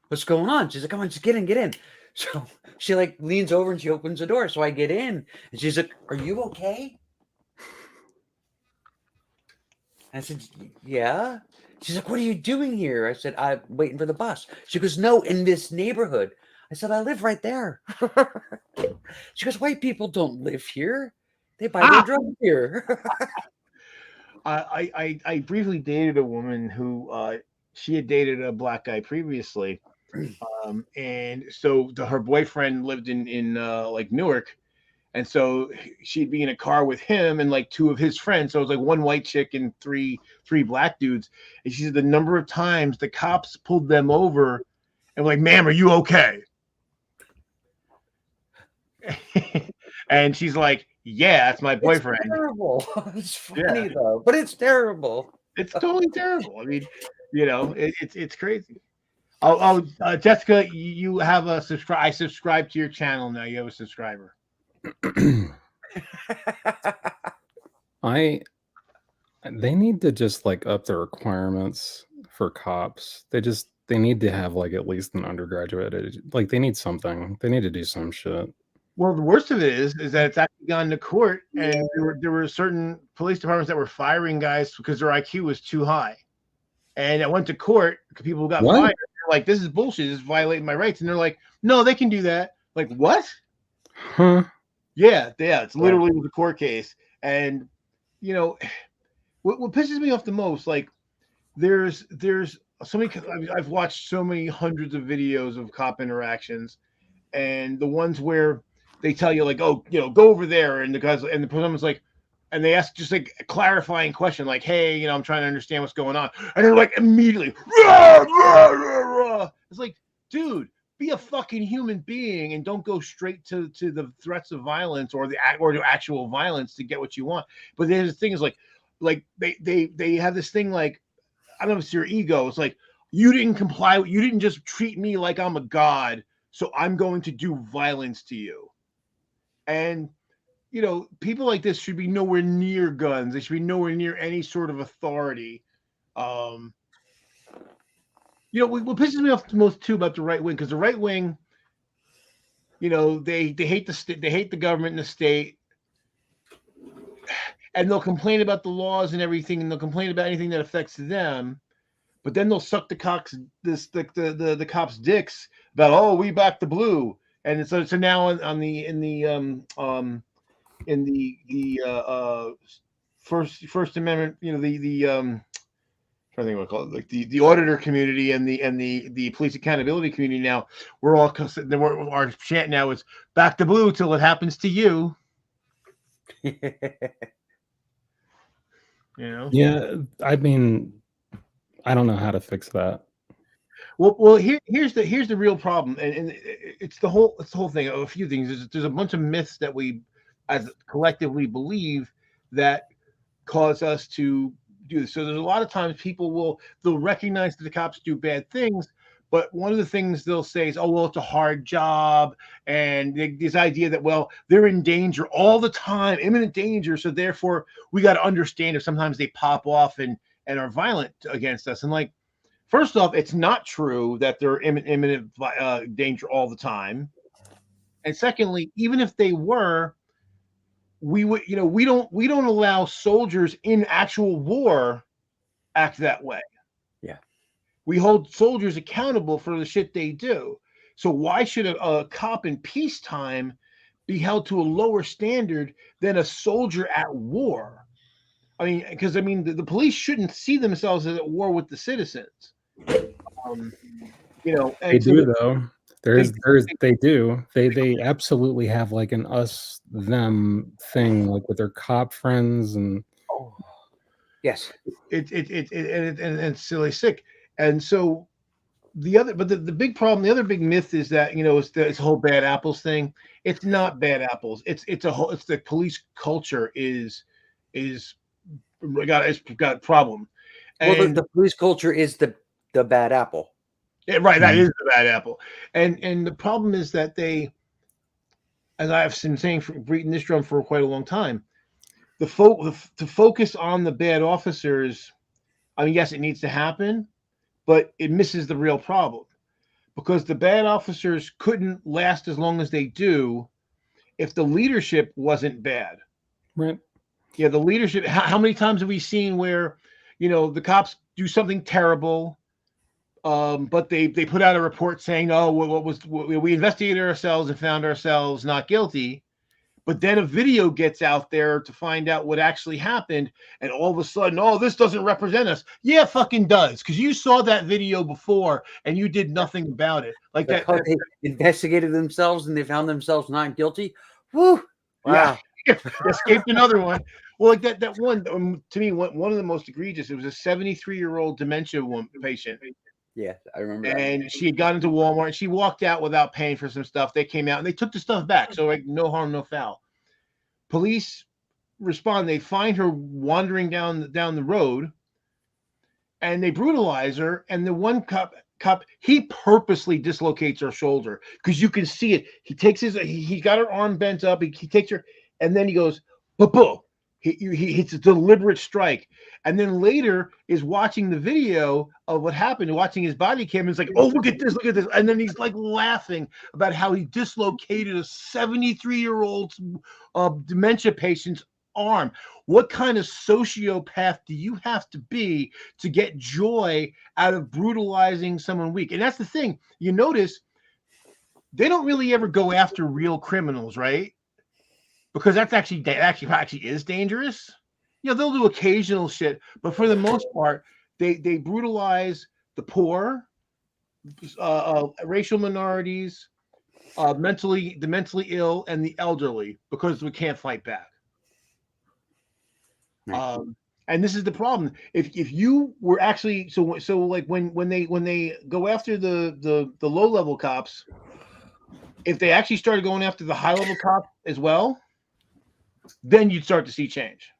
"What's going on?" She's like, "Come on, just get in." So she like leans over and she opens the door. So I get in, and she's like, "Are you okay?" I said, "Yeah." She's like, "What are you doing here?" I said, "I'm waiting for the bus." She goes, "No, in this neighborhood." I said, "I live right there." She goes, "White people don't live here. They buy their drugs here." I briefly dated a woman who she had dated a black guy previously. And so her boyfriend lived in like Newark. And so she'd be in a car with him and like two of his friends. So it was like one white chick and three black dudes. And she said the number of times the cops pulled them over and were like, "Ma'am, are you okay?" And she's like, "Yeah, that's my boyfriend." It's terrible. It's funny though, but it's terrible. It's totally terrible. I mean, it's crazy. Jessica, you have a subscribe. I subscribe to your channel now. You have a subscriber. They need to just like up the requirements for cops. They need to have like at least an undergraduate. Like they need something. They need to do some shit. Well, the worst of it is that it's actually gone to court, and there were certain police departments that were firing guys because their IQ was too high, and it went to court. People got fired. They're like, "This is bullshit. This is violating my rights," and they're like, "No, they can do that." Like, what? Huh? Yeah. It's literally the court case, and what pisses me off the most, like, there's so many. I've watched so many hundreds of videos of cop interactions, and the ones where they tell you like, oh, go over there, and the someone's like, and they ask just like a clarifying question, like, hey, I'm trying to understand what's going on, and they're like immediately, rah, rah, rah, rah. It's like, dude, be a fucking human being and don't go straight to the threats of violence or to actual violence to get what you want. But there's the thing is like they have this thing like, I don't know if it's your ego. It's like, you didn't comply. You didn't just treat me like I'm a god, so I'm going to do violence to you. And, people like this should be nowhere near guns. They should be nowhere near any sort of authority. What pisses me off the most too about the right wing, because the right wing, they hate they hate the government and the state, and they'll complain about the laws and everything, and they'll complain about anything that affects them. But then they'll suck the cops' dicks about, oh, we back the blue, and so now in the First Amendment, trying to think what I call it, like the auditor community and the police accountability community. Now we're all our chant now is back the blue till it happens to you. Yeah, I mean, I don't know how to fix that. Well, here's the real problem, and it's the whole thing. A few things. There's a bunch of myths that we, as collectively, believe that cause us to do this. So there's a lot of times they'll recognize that the cops do bad things, but one of the things they'll say is, oh, well, it's a hard job, and this idea that, well, they're in danger all the time, imminent danger, so therefore we got to understand if sometimes they pop off and are violent against us. And like, first off, it's not true that they're imminent danger all the time. And secondly, even if they were, we would, we don't allow soldiers in actual war act that way. Yeah. We hold soldiers accountable for the shit they do. So why should a cop in peacetime be held to a lower standard than a soldier at war? I mean, because the police shouldn't see themselves as at war with the citizens. And they do though. They do. They absolutely have like an us them thing, like with their cop friends and. Oh, yes, it's silly sick. And so the big problem, the other big myth is that it's the whole bad apples thing. It's not bad apples. It's the police culture is got a problem. And well, the police culture is the bad apple. Yeah, right. That is the bad apple. And the problem is that they, as I've been saying, beating this drum for quite a long time, to focus on the bad officers. I mean, yes, it needs to happen, but it misses the real problem, because the bad officers couldn't last as long as they do if the leadership wasn't bad. Right. Yeah, the leadership. How many times have we seen where, the cops do something terrible, but they put out a report saying, oh, we investigated ourselves and found ourselves not guilty, but then a video gets out there to find out what actually happened, and all of a sudden, oh, this doesn't represent us. Yeah, it fucking does, because you saw that video before and you did nothing about it. Like that. They investigated themselves and they found themselves not guilty. Woo! Wow. Yeah. Escaped another one. Well, like that one, to me, one of the most egregious. It was a 73-year-old dementia patient. Yeah, I remember. And she had gone into Walmart and she walked out without paying for some stuff. They came out and they took the stuff back. So like, no harm, no foul. Police respond. They find her wandering down the road, and they brutalize her. And the one cop, he purposely dislocates her shoulder, because you can see it. He takes he got her arm bent up. He takes her, and then he goes, boom. He hits a deliberate strike, and then later is watching the video of what happened, watching his body cam, and it's like, oh, look at this, and then he's like laughing about how he dislocated a 73-year-old dementia patient's arm. What kind of sociopath do you have to be to get joy out of brutalizing someone weak? And that's the thing. You notice they don't really ever go after real criminals, right? Because that actually is dangerous. They'll do occasional shit, but for the most part, they brutalize the poor, racial minorities, the mentally ill, and the elderly because we can't fight back. Right. And this is the problem. If you were actually so like when they go after the low level cops, if they actually started going after the high level cops as well, then you'd start to see change.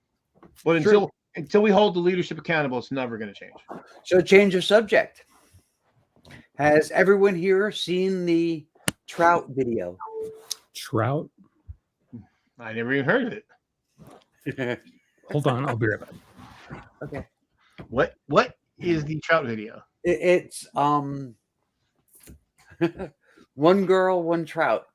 But until we hold the leadership accountable, it's never going to change. So change of subject. Has everyone here seen the Trout video? Trout? I never even heard of it. Hold on, I'll be right back. Okay. What is the Trout video? It's one girl, one trout.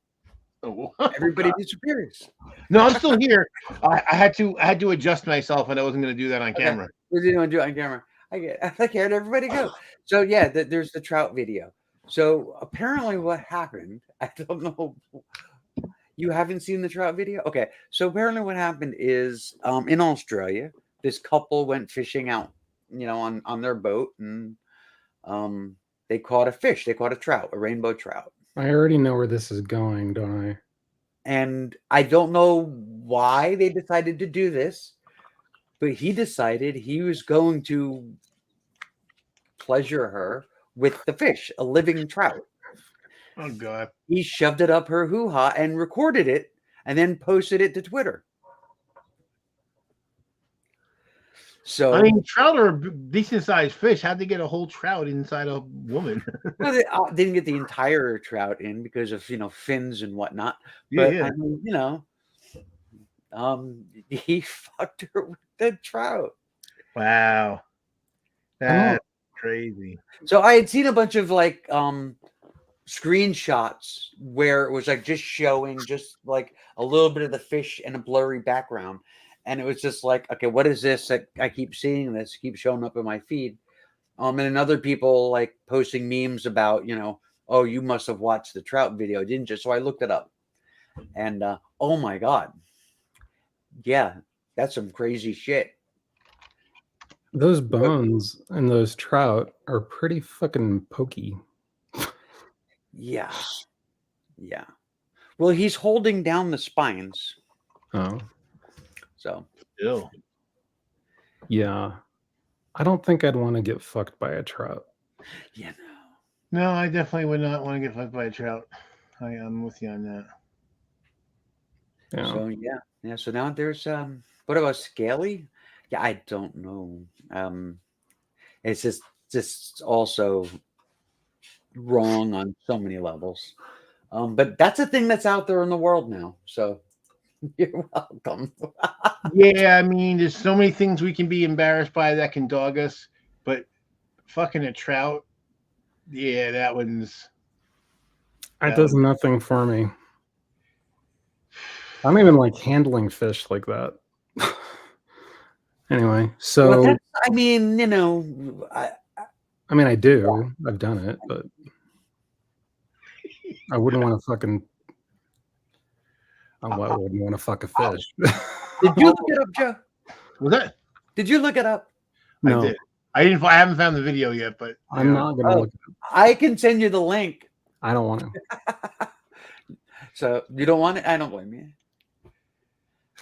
Oh, Everybody disappears. no, I'm still here. I had to adjust myself, and I wasn't going to do that on camera. What do you want to do it on camera? Okay, and everybody go. So yeah, there's the Trout video. So apparently, what happened? I don't know. You haven't seen the Trout video? Okay. So apparently, what happened is in Australia, this couple went fishing out, on their boat, and they caught a fish. They caught a trout, a rainbow trout. I already know where this is going, don't I? And I don't know why they decided to do this, but he decided he was going to pleasure her with the fish, a living trout. Oh God! He shoved it up her hoo-ha and recorded it and then posted it to Twitter. So I mean, trout are a decent sized fish. How'd they get a whole trout inside a woman? well, they didn't get the entire trout in because of fins and whatnot. Yeah, But yeah. I mean, he fucked her with the trout. Wow, that's crazy. So I had seen a bunch of screenshots where it was like just showing just like a little bit of the fish and a blurry background. And it was just like, okay, what is this? I keep seeing this, keeps showing up in my feed. And other people like posting memes about, oh, you must have watched the trout video, didn't you? So I looked it up. And oh my God. Yeah, that's some crazy shit. Those bones and those trout are pretty fucking pokey. Yeah. Yeah. Well, he's holding down the spines. Oh. So. Ew. Yeah. I don't think I'd want to get fucked by a trout. Yeah, No, I definitely would not want to get fucked by a trout. I'm with you on that. Yeah. So yeah. So now there's what about scaly? Yeah, I don't know. It's just also wrong on so many levels. But that's a thing that's out there in the world now. So you're welcome. Yeah, I mean, there's so many things we can be embarrassed by that can dog us, but fucking a trout, yeah, that one's. It does nothing for me. I don't even like handling fish like that. Anyway, so Well, I mean, I do. I've done it, but I wouldn't want to fucking. I wouldn't want to fuck a fish. Did you look it up, Joe? Was that? Did you look it up? No, I did. I haven't found the video yet, but I'm not gonna look. I can send you the link. I don't want to. So you don't want it? I don't blame you.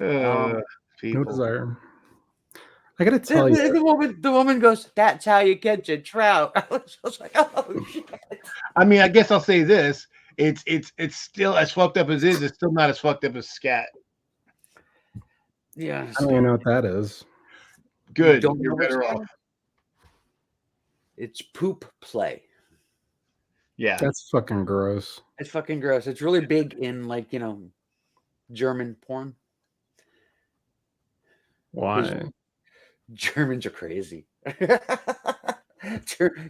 No people. desire. I gotta tell you, The woman goes, "That's how you catch a trout." I was like, "Oh shit!" I mean, I guess I'll say this: it's still as fucked up as it is. It's still not as fucked up as scat. Yeah, I don't even know what that is. Good, Don't you're know what's better going off. on. It's poop play. Yeah, That's fucking gross. It's fucking gross. It's really big in German porn. Why? Germans are crazy.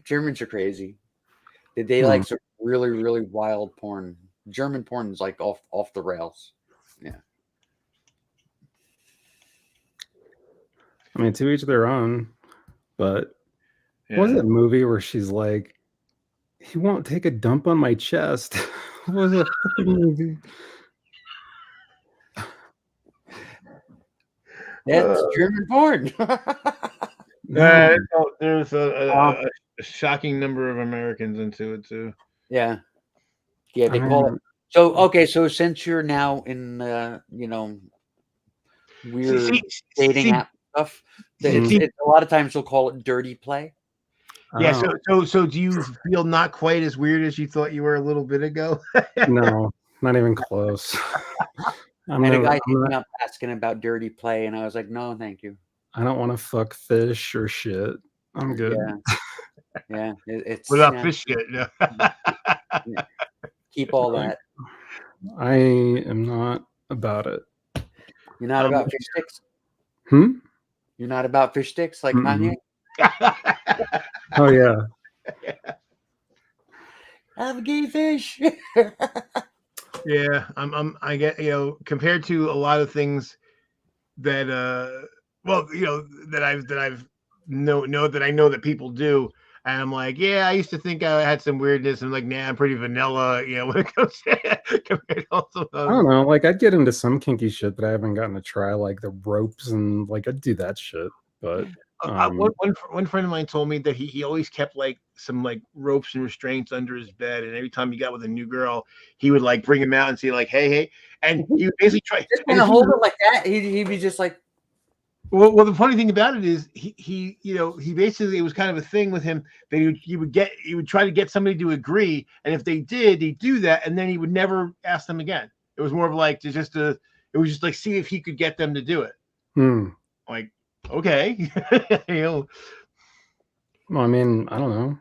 Germans are crazy. They like some really, really wild porn. German porn is like off the rails. Yeah. I mean, to each their own. But yeah. what was that movie where she's like, "He won't take a dump on my chest"? What was that fucking movie? That's German porn. No. There's a shocking number of Americans into it too. Yeah. Yeah, they call it So okay, so since you're now in weird dating See, app stuff, Mm. see, it's a lot of times they'll call it dirty play. yeah. Oh, So do you feel not quite as weird as you thought you were a little bit ago? no, not even close. I had a guy hit I'm me not, up asking about dirty play, and I was like, no, thank you. I don't want to fuck fish or shit. I'm good. Yeah, yeah, What it's about yeah, fish shit? No. yeah, keep all Like, that. I am not about it. You're not Um, about fish sticks. Hmm? You're not about fish sticks like Mm-mm. Kanye. Oh yeah. Have a gay fish. yeah, I get compared to a lot of things that well that I've know that I know that people do. And I'm like, yeah, I used to think I had some weirdness. I'm like, nah, I'm pretty vanilla, when it comes to compared to all of I those. don't know. Like I'd get into some kinky shit that I haven't gotten to try, like the ropes and like I'd do that shit. But One friend of mine told me that he always kept like some like ropes and restraints under his bed, and every time he got with a new girl, he would like bring him out and say like, hey, and he would basically try. Just And kind if of he hold it like that. He'd be just like, well, the funny thing about it is he basically, it was kind of a thing with him that he would try to get somebody to agree, and if they did, he'd do that, and then he would never ask them again. It was more of like it was just like see if he could get them to do it. hmm. Like, okay, Well, I mean, I don't know.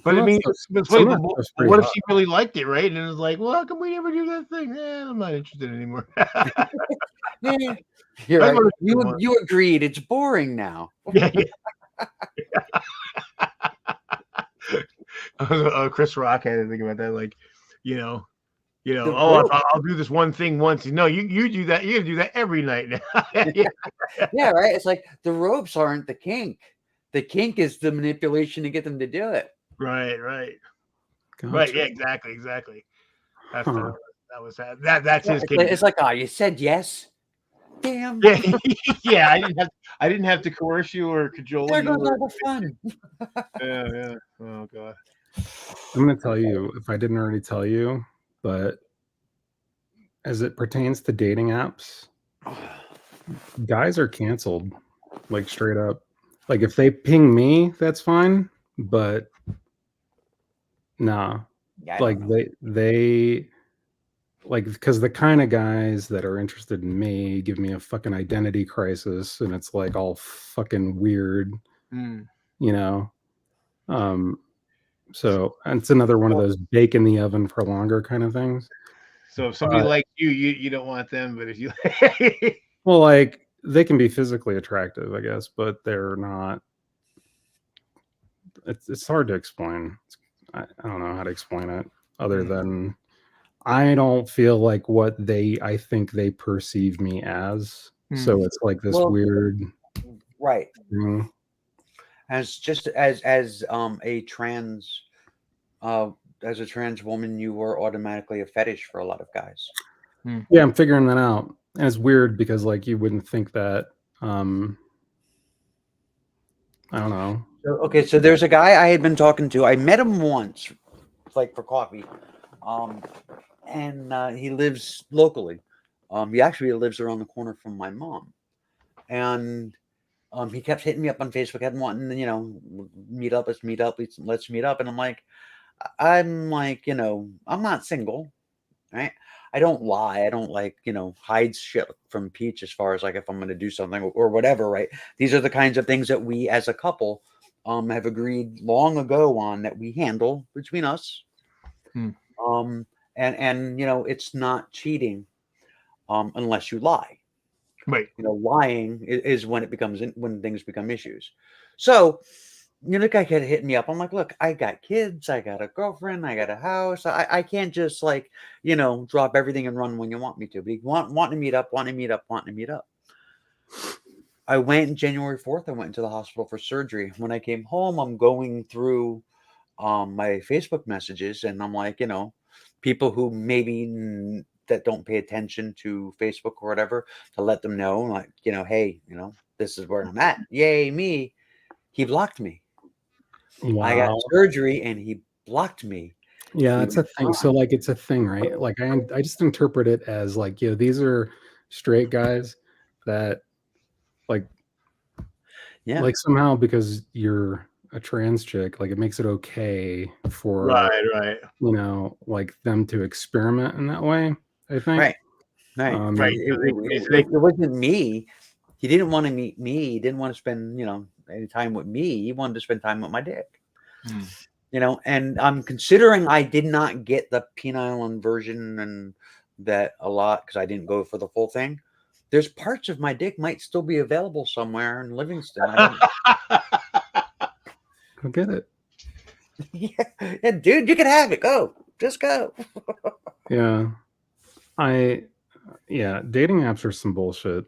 but I mean, it's funny. Some of But that stuff's pretty what if hot. she really liked it, right? And it was like, well, how come we never do that thing? I'm not interested anymore. yeah. You're I right. go to one. You agreed. It's boring now. Yeah, Chris Rock had to think about that, like, you know, The oh, rope. I'll do this one thing once. No, you do that. You gotta do that every night now. Yeah, Yeah, right. It's like the ropes aren't the kink. The kink is the manipulation to get them to do it. right, right. Gotcha. Yeah, exactly. That's Huh. that's his king. It's like, oh, you said yes. Damn. Yeah, yeah. I didn't have to coerce you or cajole There you. goes all the fun. Yeah. Oh god. I'm gonna tell you if I didn't already tell you, but as it pertains to dating apps, guys are canceled, like straight up. Like if they ping me, that's fine, but nah. Yeah, I Like don't know. they like because the kind of guys that are interested in me give me a fucking identity crisis, and it's like all fucking weird, Mm. you know. So and it's another one of those bake in the oven for longer kind of things. So if somebody likes you don't want them, but if you Well, like they can be physically attractive, I guess, but they're not. It's hard to explain. I don't know how to explain it other than I don't feel like what I think they perceive me as. So it's like this weird Right. thing. As just a trans as a trans woman, you were automatically a fetish for a lot of guys. Yeah, I'm figuring that out. And it's weird because like you wouldn't think that I don't know. Okay, so there's a guy I had been talking to. I met him once, like for coffee, and he lives locally. He actually lives around the corner from my mom, and he kept hitting me up on Facebook, and wanting meet up, let's meet up, let's meet up, and I'm like, I'm not single, right? I don't lie. I don't hide shit from Peach as far as like if I'm going to do something or whatever, right? These are the kinds of things that we as a couple have agreed long ago on that we handle between us. And it's not cheating unless you lie. Right. Lying is when when things become issues. So the guy kept hitting me up. I'm like, look, I got kids, I got a girlfriend, I got a house. I can't just drop everything and run when you want me to. But he wanting to meet up, wanting to meet up, wanting to meet up. I went January 4th. I went into the hospital for surgery. When I came home, I'm going through my Facebook messages, and I'm like, people who maybe that don't pay attention to Facebook or whatever, to let them know, like, hey, this is where I'm at. Yay, me. He blocked me. Wow. I got surgery and he blocked me. Yeah, it's a thing. So like it's a thing, right? Like I just interpret it as like, these are straight guys that like Yeah. like somehow because you're a trans chick, like it makes it okay for Right. like them to experiment in that way, I think. Right. Right. Right. It wasn't me. He didn't want to meet me. He didn't want to spend, any time with me. He wanted to spend time with my dick. And I'm considering I did not get the penile inversion and that a lot because I didn't go for the full thing. There's parts of my dick might still be available somewhere in Livingston. I don't. Go get it. Yeah, dude, you can have it. Go, just go. Yeah, dating apps are some bullshit.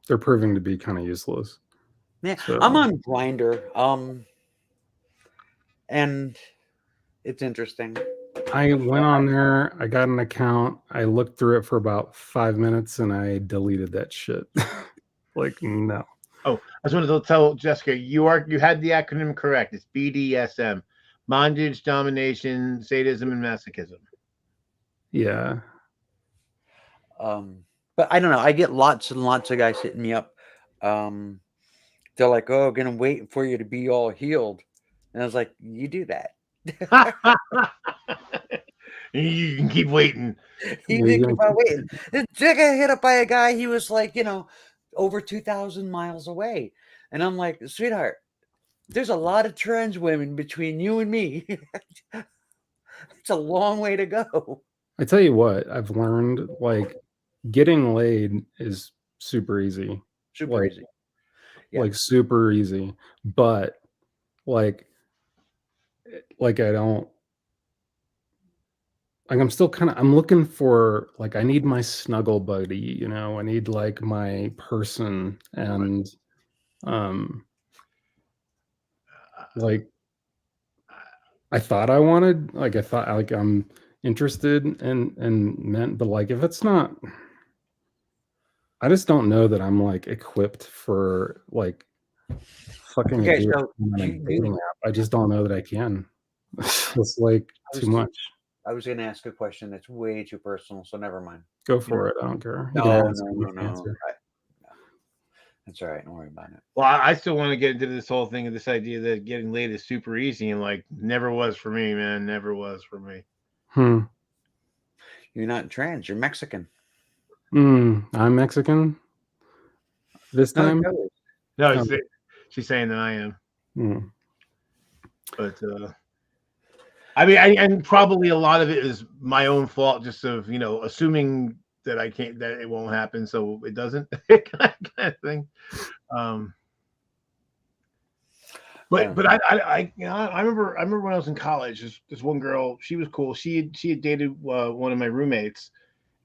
They're proving to be kind of useless. Yeah, So, I'm on Grindr. And it's interesting. I went on there. I got an account. I looked through it for about 5 minutes, and I deleted that shit. Like, no. Oh, I just wanted to tell Jessica, you had the acronym correct. It's BDSM: bondage, domination, sadism, and masochism. Yeah. But I don't know. I get lots and lots of guys hitting me up. They're like, "Oh, gonna wait for you to be all healed," and I was like, "You do that." You can keep waiting. You think about waiting. I got hit up by a guy. He was like, over 2,000 miles away, and I'm like, "Sweetheart, there's a lot of trans women between you and me. It's a long way to go." I tell you what, I've learned like getting laid is super easy. Super easy. Yeah. Like super easy. But like I don't like I'm still I'm looking for like I need my snuggle buddy, I need like my person and like I thought I wanted like I'm interested in men, but like if it's not, I just don't know that I'm like equipped for like fucking a dude on a dating app. I just don't know that I can. It's like too much. I was going to ask a question that's way too personal, so never mind. Go for it. I don't care. No. That's all right. Don't worry about it. Well, I still want to get into this whole thing of this idea that getting laid is super easy, and like never was for me, man. Never was for me. You're not trans. You're Mexican. I'm Mexican. This time? No, she's saying that I am. But I mean, and probably a lot of it is my own fault, just of assuming that I can't, that it won't happen, so it doesn't, kind of thing. But I remember when I was in college, this one girl, she was cool. She had dated one of my roommates,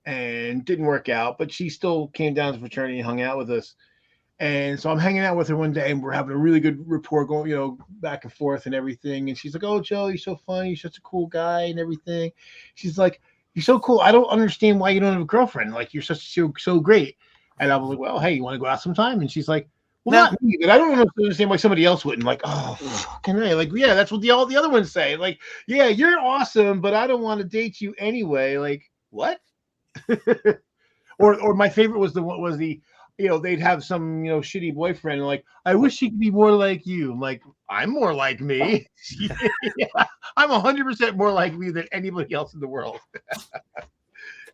and didn't work out, but she still came down to fraternity and hung out with us. And so I'm hanging out with her one day, and we're having a really good rapport going, back and forth and everything. And she's like, "Oh, Joe, you're so funny. You're such a cool guy and everything." She's like, "You're so cool. I don't understand why you don't have a girlfriend. Like, you're so great." And I was like, "Well, hey, you want to go out sometime?" And she's like, "Well, not me, but I don't understand why somebody else wouldn't." Like, "Oh, fucking A." Like, yeah, that's what all the other ones say. Like, "Yeah, you're awesome, but I don't want to date you anyway." Like, what? or my favorite was the they'd have some shitty boyfriend, and like, "I wish he could be more like you." I'm like, "I'm more like me." Yeah, I'm 100% more like me than anybody else in the world.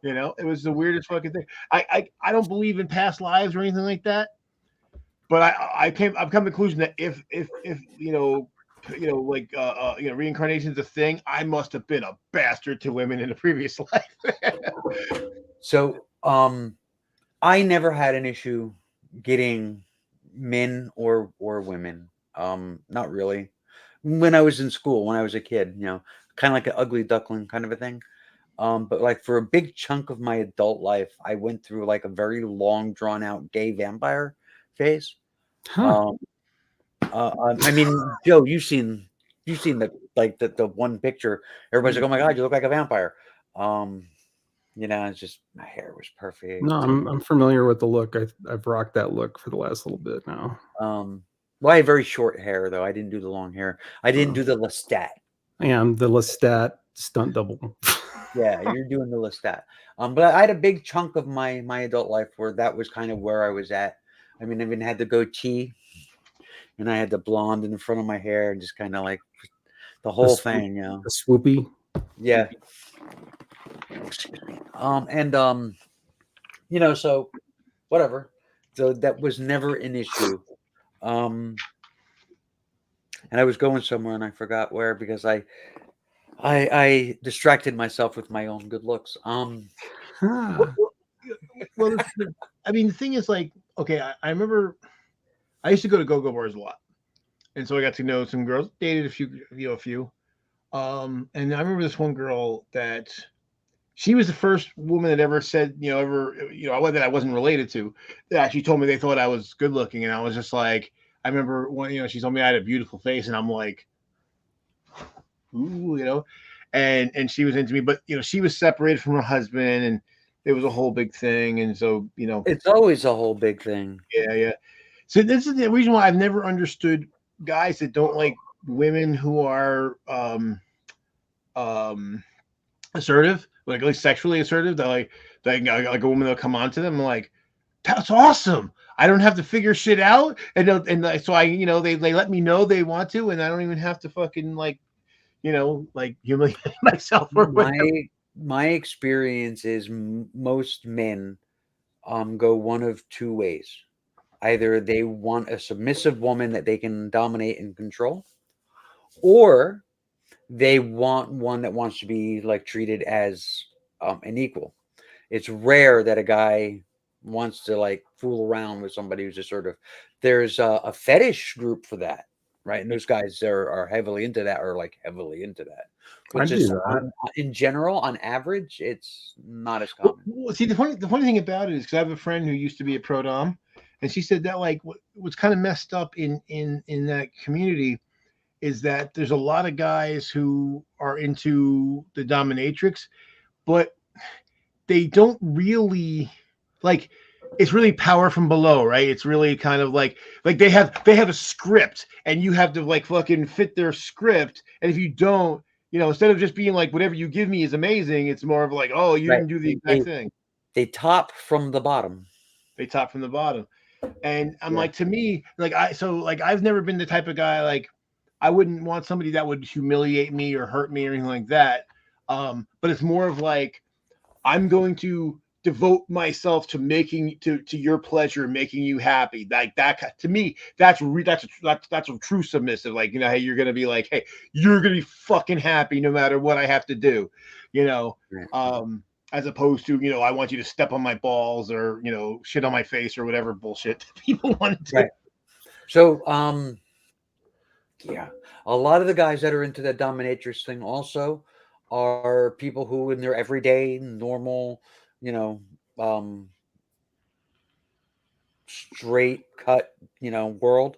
It was the weirdest fucking thing. I don't believe in past lives or anything like that, but I've come to the conclusion that if reincarnation is a thing, I must have been a bastard to women in a previous life. So I never had an issue getting men or women. Not really. When I was in school, when I was a kid, kind of like an ugly duckling kind of a thing. But like for a big chunk of my adult life, I went through like a very long, drawn out gay vampire phase. I mean, Joe, you've seen the one picture. Everybody's like, "Oh my God, you look like a vampire." It's just my hair was perfect. No, I'm familiar with the look. I've rocked that look for the last little bit now. Well, I have very short hair though. I didn't do the long hair. I didn't do the Lestat. I'm the Lestat stunt double. Yeah, you're doing the Lestat. But I had a big chunk of my adult life where that was kind of where I was at. I mean, I even had the goatee, and I had the blonde in the front of my hair, and just kind of like the whole thing, The swoopy. Yeah. And so whatever. So that was never an issue. And I was going somewhere and I forgot where because I distracted myself with my own good looks. Ah. Well, I mean, the thing is, like, okay, I remember I used to go to go-go bars a lot, and so I got to know some girls, dated a few. And I remember this one girl that she was the first woman that ever said, that I wasn't related to, that actually told me they thought I was good looking, and I was just like, I remember when she told me I had a beautiful face, and I'm like, ooh, and she was into me, but she was separated from her husband, and it was a whole big thing, and so It's always a whole big thing. yeah. So this is the reason why I've never understood guys that don't like women who are assertive, like at least sexually assertive. That like a woman that'll come on to them. I'm like, that's awesome. I don't have to figure shit out, so I they let me know they want to, and I don't even have to fucking like humiliate myself or whatever. My experience is most men go one of two ways. Either they want a submissive woman that they can dominate and control, or they want one that wants to be like treated as an equal. It's rare that a guy wants to like fool around with somebody who's just sort of. There's a fetish group for that, right? And those guys are heavily into that, or like heavily into that. But I just do that. in general, on average, it's not as common. Well, see, the funny thing about it is because I have a friend who used to be a pro dom, and she said that like what's kind of messed up in that community is that there's a lot of guys who are into the dominatrix, but they don't really like. It's really power from below, right? It's really kind of like they have a script, and you have to like fucking fit their script, and if you don't, instead of just being like whatever you give me is amazing, it's more of like, oh, you Right. didn't do the exact thing. They top from the bottom. They top from the bottom. And I'm Yeah. like, to me, like I've never been the type of guy like I wouldn't want somebody that would humiliate me or hurt me or anything like that. But it's more of like I'm going to devote myself to making to your pleasure, making you happy. Like that to me, that's a true submissive. Like, hey, you're gonna be like, hey, you're gonna be fucking happy no matter what I have to do, Right. as opposed to, I want you to step on my balls or, shit on my face or whatever bullshit people want to do. Right. So, yeah, a lot of the guys that are into that dominatrix thing also are people who, in their everyday, normal, straight cut, world,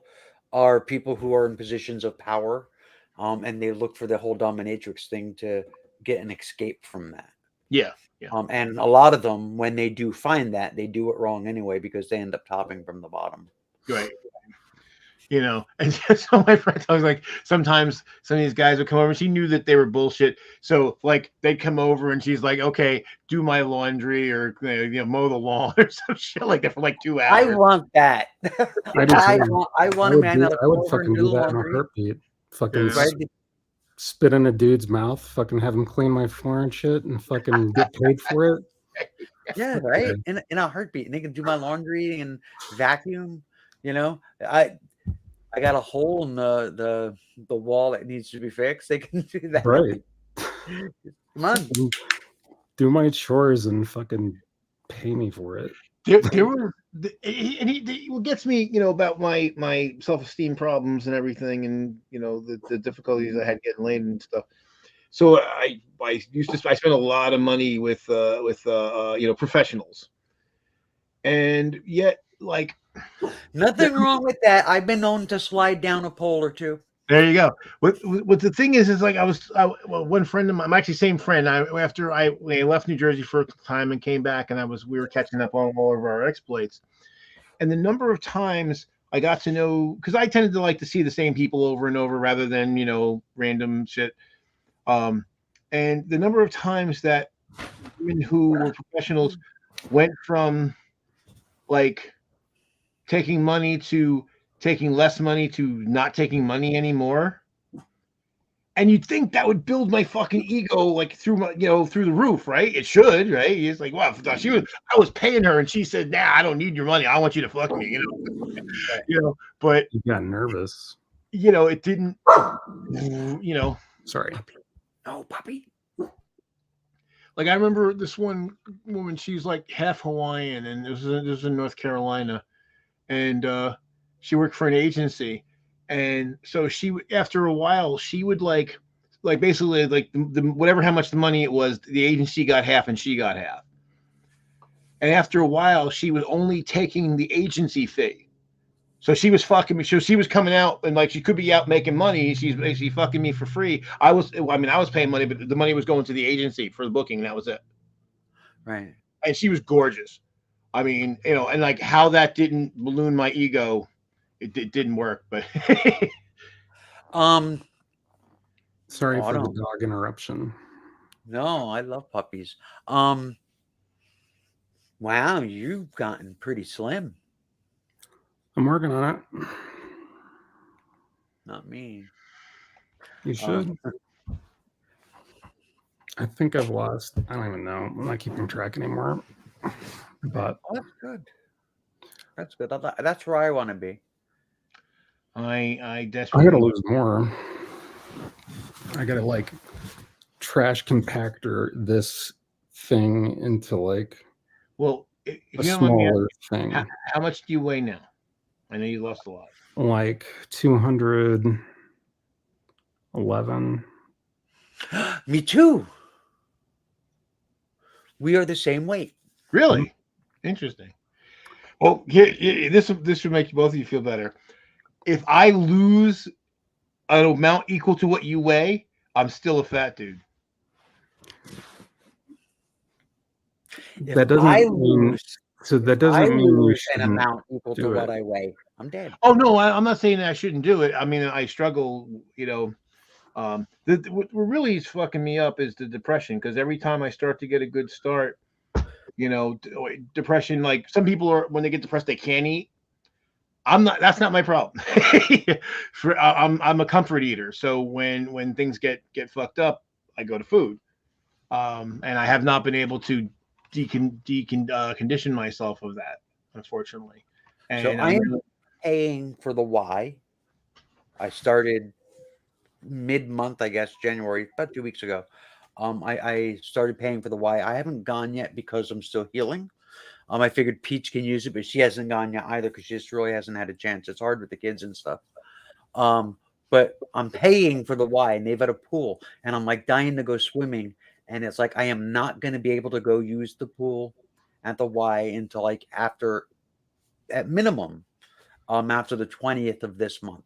are people who are in positions of power, and they look for the whole dominatrix thing to get an escape from that. Yeah. And a lot of them, when they do find that, they do it wrong anyway because they end up topping from the bottom. Right. And so my friends, I was like, sometimes some of these guys would come over and she knew that they were bullshit. So like they'd come over and she's like, okay, do my laundry or mow the lawn or some shit like that for like 2 hours. I want that. I want a man that'll I would come over fucking and do do the that in a laundry. heartbeat. Fucking Yeah. spit in a dude's mouth, fucking have him clean my floor and shit, and fucking get paid for it. Yeah, right. In a heartbeat, and they can do my laundry and vacuum. I got a hole in the wall that needs to be fixed. They can do that. Right. Come on. Do my chores and fucking pay me for it. There were, what gets me, about my self-esteem problems and everything, and the difficulties I had getting laid and stuff. So I spent a lot of money with professionals, and yet like Nothing wrong with that. I've been known to slide down a pole or two. there you go. What the thing is like one friend of mine, I'm actually same friend. After I left New Jersey for a time and came back, and we were catching up on all of our exploits, and the number of times I got to know, because I tended to like to see the same people over and over rather than random shit. And the number of times that women who were professionals went from like taking money to taking less money to not taking money anymore. And you'd think that would build my fucking ego like through my, through the roof, right? It should, right? It's like, wow, I was paying her and she said, nah, I don't need your money. I want you to fuck me, but You got nervous. it didn't, Sorry. No, puppy. like I remember this one woman, she's like half Hawaiian, and this was in North Carolina, and she worked for an agency, and so after a while she would like basically like the whatever how much the money it was, the agency got half and she got half, and after a while she was only taking the agency fee. So she was fucking me. So she was coming out and like she could be out making money. She's basically fucking me for free. I was paying money, but the money was going to the agency for the booking, and that was it. Right. And she was gorgeous. I mean, and like how that didn't balloon my ego, it didn't work. But Sorry for the don't. dog interruption. No, I love puppies. Wow, you've gotten pretty slim. I'm working on it. Not me. You should. I think I've lost. I don't even know. I'm not keeping track anymore. But that's good. That's good. That's where I want to be. I desperately. I gotta lose more. I gotta like trash compactor this thing into like a smaller thing. How much do you weigh now? I know you lost a lot. Like 211. Me too. We are the same weight. Really? Interesting. Well, this would make both of you feel better. If I lose an amount equal to what you weigh, I'm still a fat dude. That doesn't mean you an amount equal to what I weigh. I'm dead. Oh no, I'm not saying that I shouldn't do it. I mean, I struggle. What really is fucking me up is the depression, because every time I start to get a good start, depression. Like some people are, when they get depressed, they can't eat. I'm not. That's not my problem. I'm a comfort eater. So when things get fucked up, I go to food. And I have not been able to condition myself of that, unfortunately. And so I'm paying for the Y. I started mid-month, I guess, January, about 2 weeks ago. I started paying for the Y. I haven't gone yet because I'm still healing. I figured Peach can use it, but she hasn't gone yet either because she just really hasn't had a chance. It's hard with the kids and stuff. But I'm paying for the Y, and they've got a pool, and I'm like dying to go swimming. And it's like I am not going to be able to go use the pool at the Y until like at minimum, after the 20th of this month.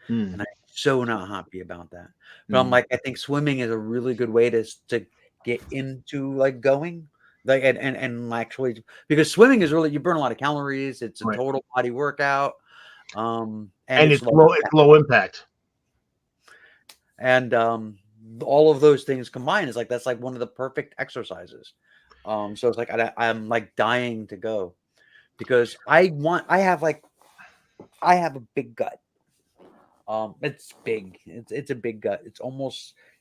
And I'm so not happy about that. But I'm like, I think swimming is a really good way to get into like going. Like and actually, because swimming is really, you burn a lot of calories. It's a total body workout. And it's low impact. And all of those things combined is like, that's like one of the perfect exercises. So it's like I'm like dying to go because I have a big gut. It's big. It's a big gut.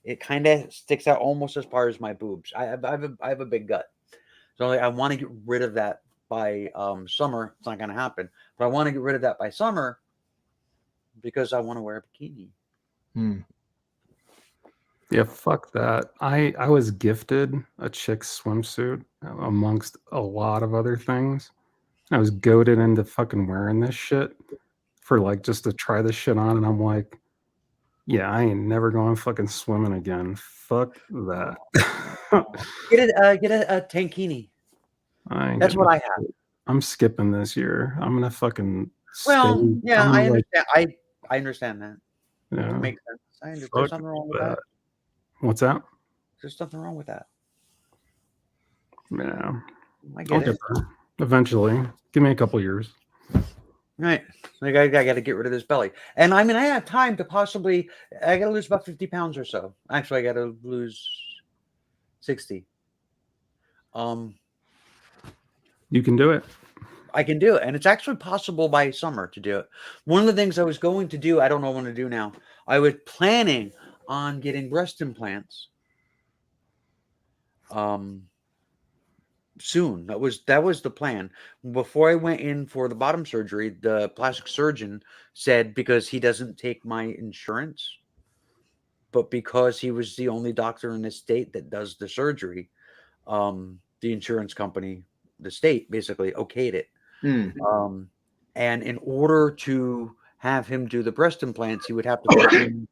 It kind of sticks out almost as far as my boobs. I have a big gut. So like, I want to get rid of that by summer. It's not going to happen, but I want to get rid of that by summer because I want to wear a bikini. Yeah, fuck that. I was gifted a chick's swimsuit amongst a lot of other things. I was goaded into fucking wearing this shit for like just to try this shit on, and I'm like, yeah, I ain't never going fucking swimming again. Fuck that. Get a tankini. That's what I have. I'm skipping this year. I'm gonna fucking. Yeah, I understand. I understand that. Yeah, it makes sense. I understand. There's nothing wrong with that. What's that? There's nothing wrong with that. Yeah, I get it. Eventually, give me a couple years. Right. Like I got to get rid of this belly. And I mean, I have time to possibly, I got to lose about 50 pounds or so. Actually, I got to lose 60. You can do it. I can do it. And it's actually possible by summer to do it. One of the things I was going to do, I don't know what to do now. I was planning on getting breast implants. Soon. That was the plan. Before I went in for the bottom surgery, the plastic surgeon said because he doesn't take my insurance, but because he was the only doctor in the state that does the surgery, the insurance company, the state basically okayed it. And in order to have him do the breast implants, he would have to put in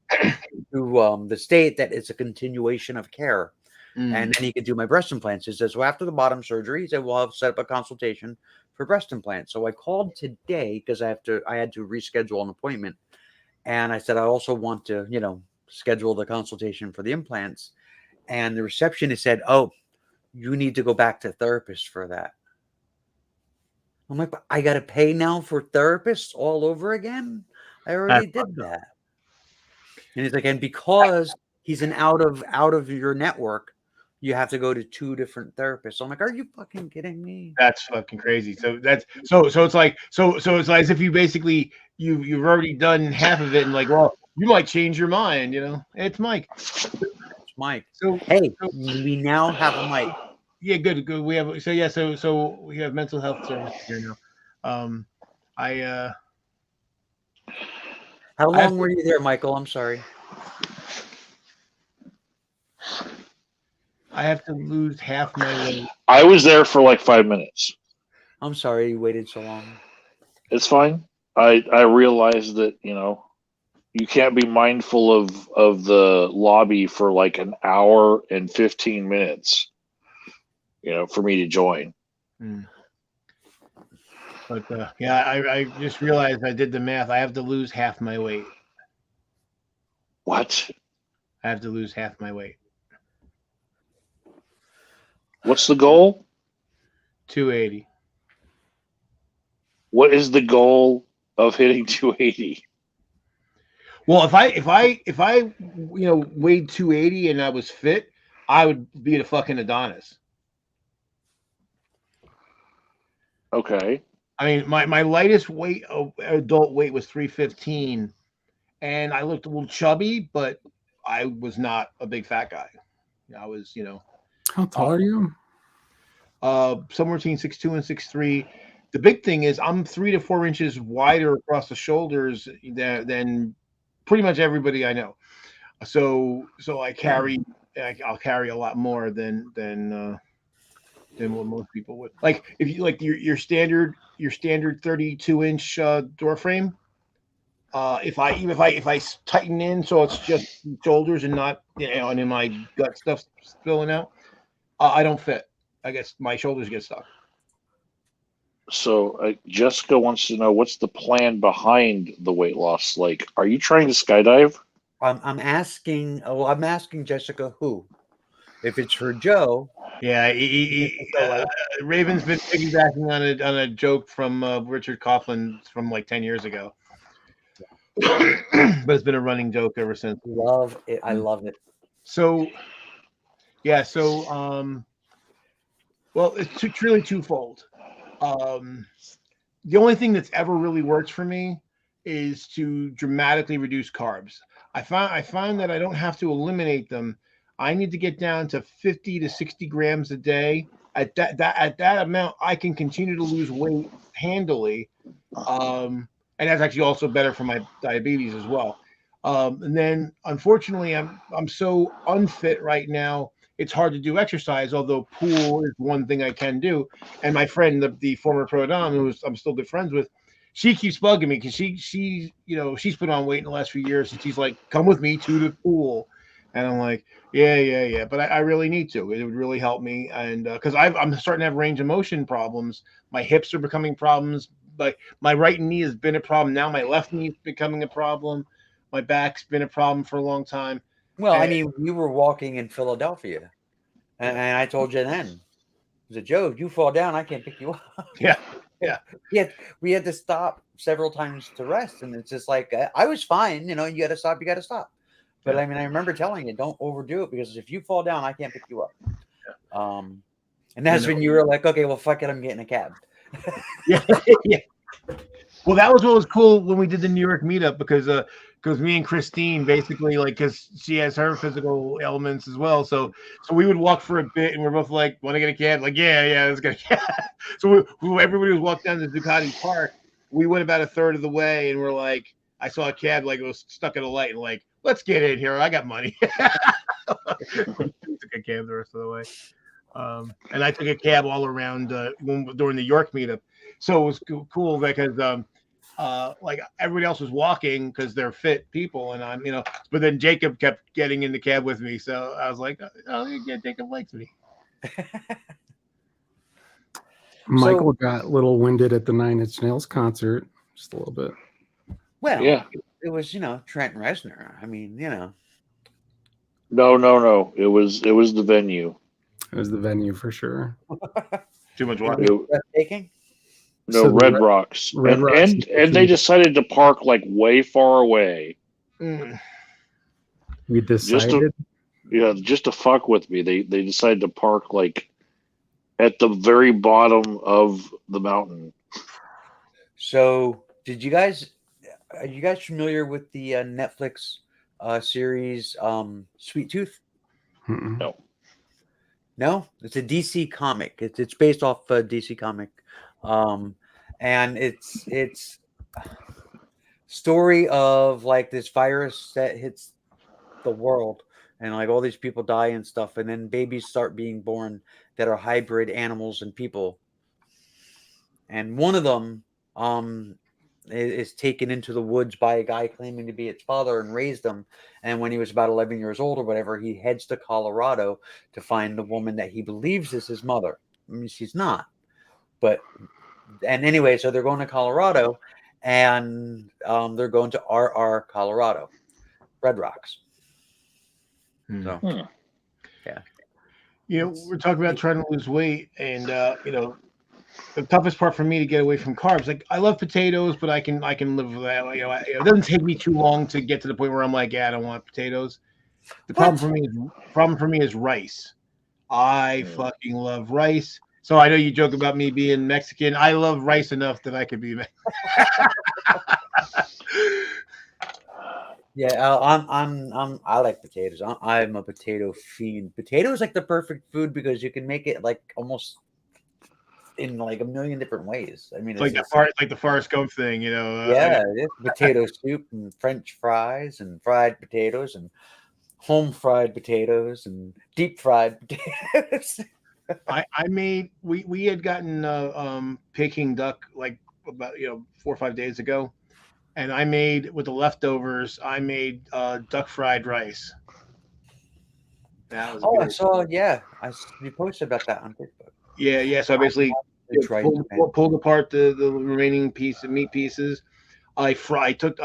to the state that it's a continuation of care. And then he could do my breast implants. He says, so after the bottom surgery, he said, well, I'll set up a consultation for breast implants. So I called today because I had to reschedule an appointment. And I said, I also want to, schedule the consultation for the implants. And the receptionist said, oh, you need to go back to therapist for that. I'm like, but I got to pay now for therapists all over again? I already did that. And he's like, and because he's an out of your network, you have to go to 2 different therapists. I'm like, are you fucking kidding me? That's fucking crazy. So that's so it's like it's like as if you basically you've already done half of it and like, well, you might change your mind, It's Mike. It's Mike. So hey, we now have a Mike. Yeah, good. We have so we have mental health services here now. How long were you there, Michael? I'm sorry. I have to lose half my weight. I was there for like 5 minutes. I'm sorry you waited so long. It's fine. I realized that, you can't be mindful of the lobby for like an hour and 15 minutes, for me to join. But I just realized I did the math. I have to lose half my weight. What? I have to lose half my weight. What's the goal? 280. What is the goal of hitting 280? Well, if I weighed 280 and I was fit, I would be a fucking Adonis. Okay. I mean, my lightest weight, adult weight, was 315, and I looked a little chubby, but I was not a big fat guy. I was, How tall are you? Somewhere between 6'2" and 6'3". The big thing is I'm 3 to 4 inches wider across the shoulders than pretty much everybody I know. So I'll carry a lot more than what most people would. Like if you like your standard 32-inch door frame. If I tighten in so it's just shoulders and not and in my gut stuff spilling out, I don't fit. I guess my shoulders get stuck. So Jessica wants to know what's the plan behind the weight loss. Like, are you trying to skydive? I'm asking Jessica who. If it's for Joe, yeah, Raven's been piggybacking on a joke from Richard Coughlin from like 10 years ago, but it's been a running joke ever since. Love it. I love it. So, yeah. So, well, it's really twofold. The only thing that's ever really worked for me is to dramatically reduce carbs. I find that I don't have to eliminate them. I need to get down to 50 to 60 grams a day. At that amount, I can continue to lose weight handily, and that's actually also better for my diabetes as well. And then, unfortunately, I'm so unfit right now. It's hard to do exercise, although pool is one thing I can do. And my friend, the former pro dom, who I'm still good friends with, she keeps bugging me because she's put on weight in the last few years, and she's like, "Come with me to the pool," and I'm like, "Yeah." But I really need to. It would really help me, and because I'm starting to have range of motion problems. My hips are becoming problems. Like my right knee has been a problem. Now my left knee is becoming a problem. My back's been a problem for a long time. Well, I mean, we were walking in Philadelphia, and I told you then, I said, Joe, if you fall down, I can't pick you up. Yeah. We had to stop several times to rest, and it's just like I was fine. You know, you got to stop. You got to stop. But Yeah. I mean, I remember telling you, don't overdo it because if you fall down, I can't pick you up. And that's when you were like, okay, well, fuck it, I'm getting a cab. Yeah, yeah. Well, that was what was cool when we did the New York meetup because me and Christine basically because she has her physical ailments as well. So we would walk for a bit and we're both like, want to get a cab? Like, yeah, let's get a cab. So everybody was walking down the Ducati Park. We went about a third of the way and we're like, I saw a cab like it was stuck at a light and like, let's get in here. I got money. Took a cab the rest of the way. And I took a cab all around during the York meetup. So it was cool because like everybody else was walking because they're fit people, and I'm, but then Jacob kept getting in the cab with me. So I was like, oh yeah, Jacob likes me. Michael got a little winded at the Nine Inch Nails concert, just a little bit. Well, Yeah. It was, Trent Reznor. I mean, No. It was the venue. It was the venue for sure. Too much water. water. Breathtaking? No, So Red Rocks. Red Rocks. And they decided to park like way far away. We decided. Just to fuck with me. They decided to park like at the very bottom of the mountain. So, are you guys familiar with the Netflix series Sweet Tooth? Mm-mm. No, it's a DC comic. It's based off a DC comic, and it's story of like this virus that hits the world, and like all these people die and stuff, and then babies start being born that are hybrid animals and people, and one of them is taken into the woods by a guy claiming to be its father and raised him. And when he was about 11 years old or whatever, he heads to Colorado to find the woman that he believes is his mother. I mean, she's not. And anyway, so they're going to Colorado, and they're going to RR Colorado, Red Rocks. So, yeah. We're talking about trying to lose weight, and the toughest part for me to get away from carbs. Like I love potatoes, but I can live with that. It doesn't take me too long to get to the point where I'm like, yeah, I don't want potatoes. The problem for me is rice. I fucking love rice. So I know you joke about me being Mexican. I love rice enough that I could be Mexican. Yeah, I like potatoes. I'm a potato fiend. Potato is like the perfect food because you can make it like almost in like a million different ways. I mean, it's like the Forrest Gump thing, Yeah, potato soup and French fries and fried potatoes and home fried potatoes and deep fried potatoes. We had gotten Peking duck like about 4 or 5 days ago, and I made with the leftovers. I made duck fried rice. That was good. I saw. Yeah, you posted about that on Facebook. Yeah. So I basically pulled apart the remaining meat pieces. I fried up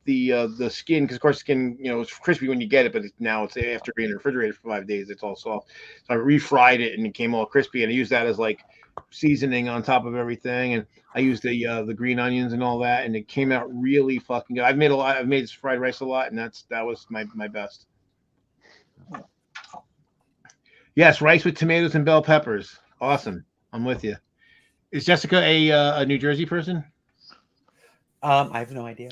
the skin because of course skin it's crispy when you get it, but now it's after being refrigerated for 5 days, it's all soft. So I refried it and it came all crispy, and I used that as like seasoning on top of everything, and I used the green onions and all that, and it came out really fucking good. I've made fried rice a lot, and that was my best. Yes, rice with tomatoes and bell peppers. Awesome. I'm with you. Is Jessica a New Jersey person? I have no idea.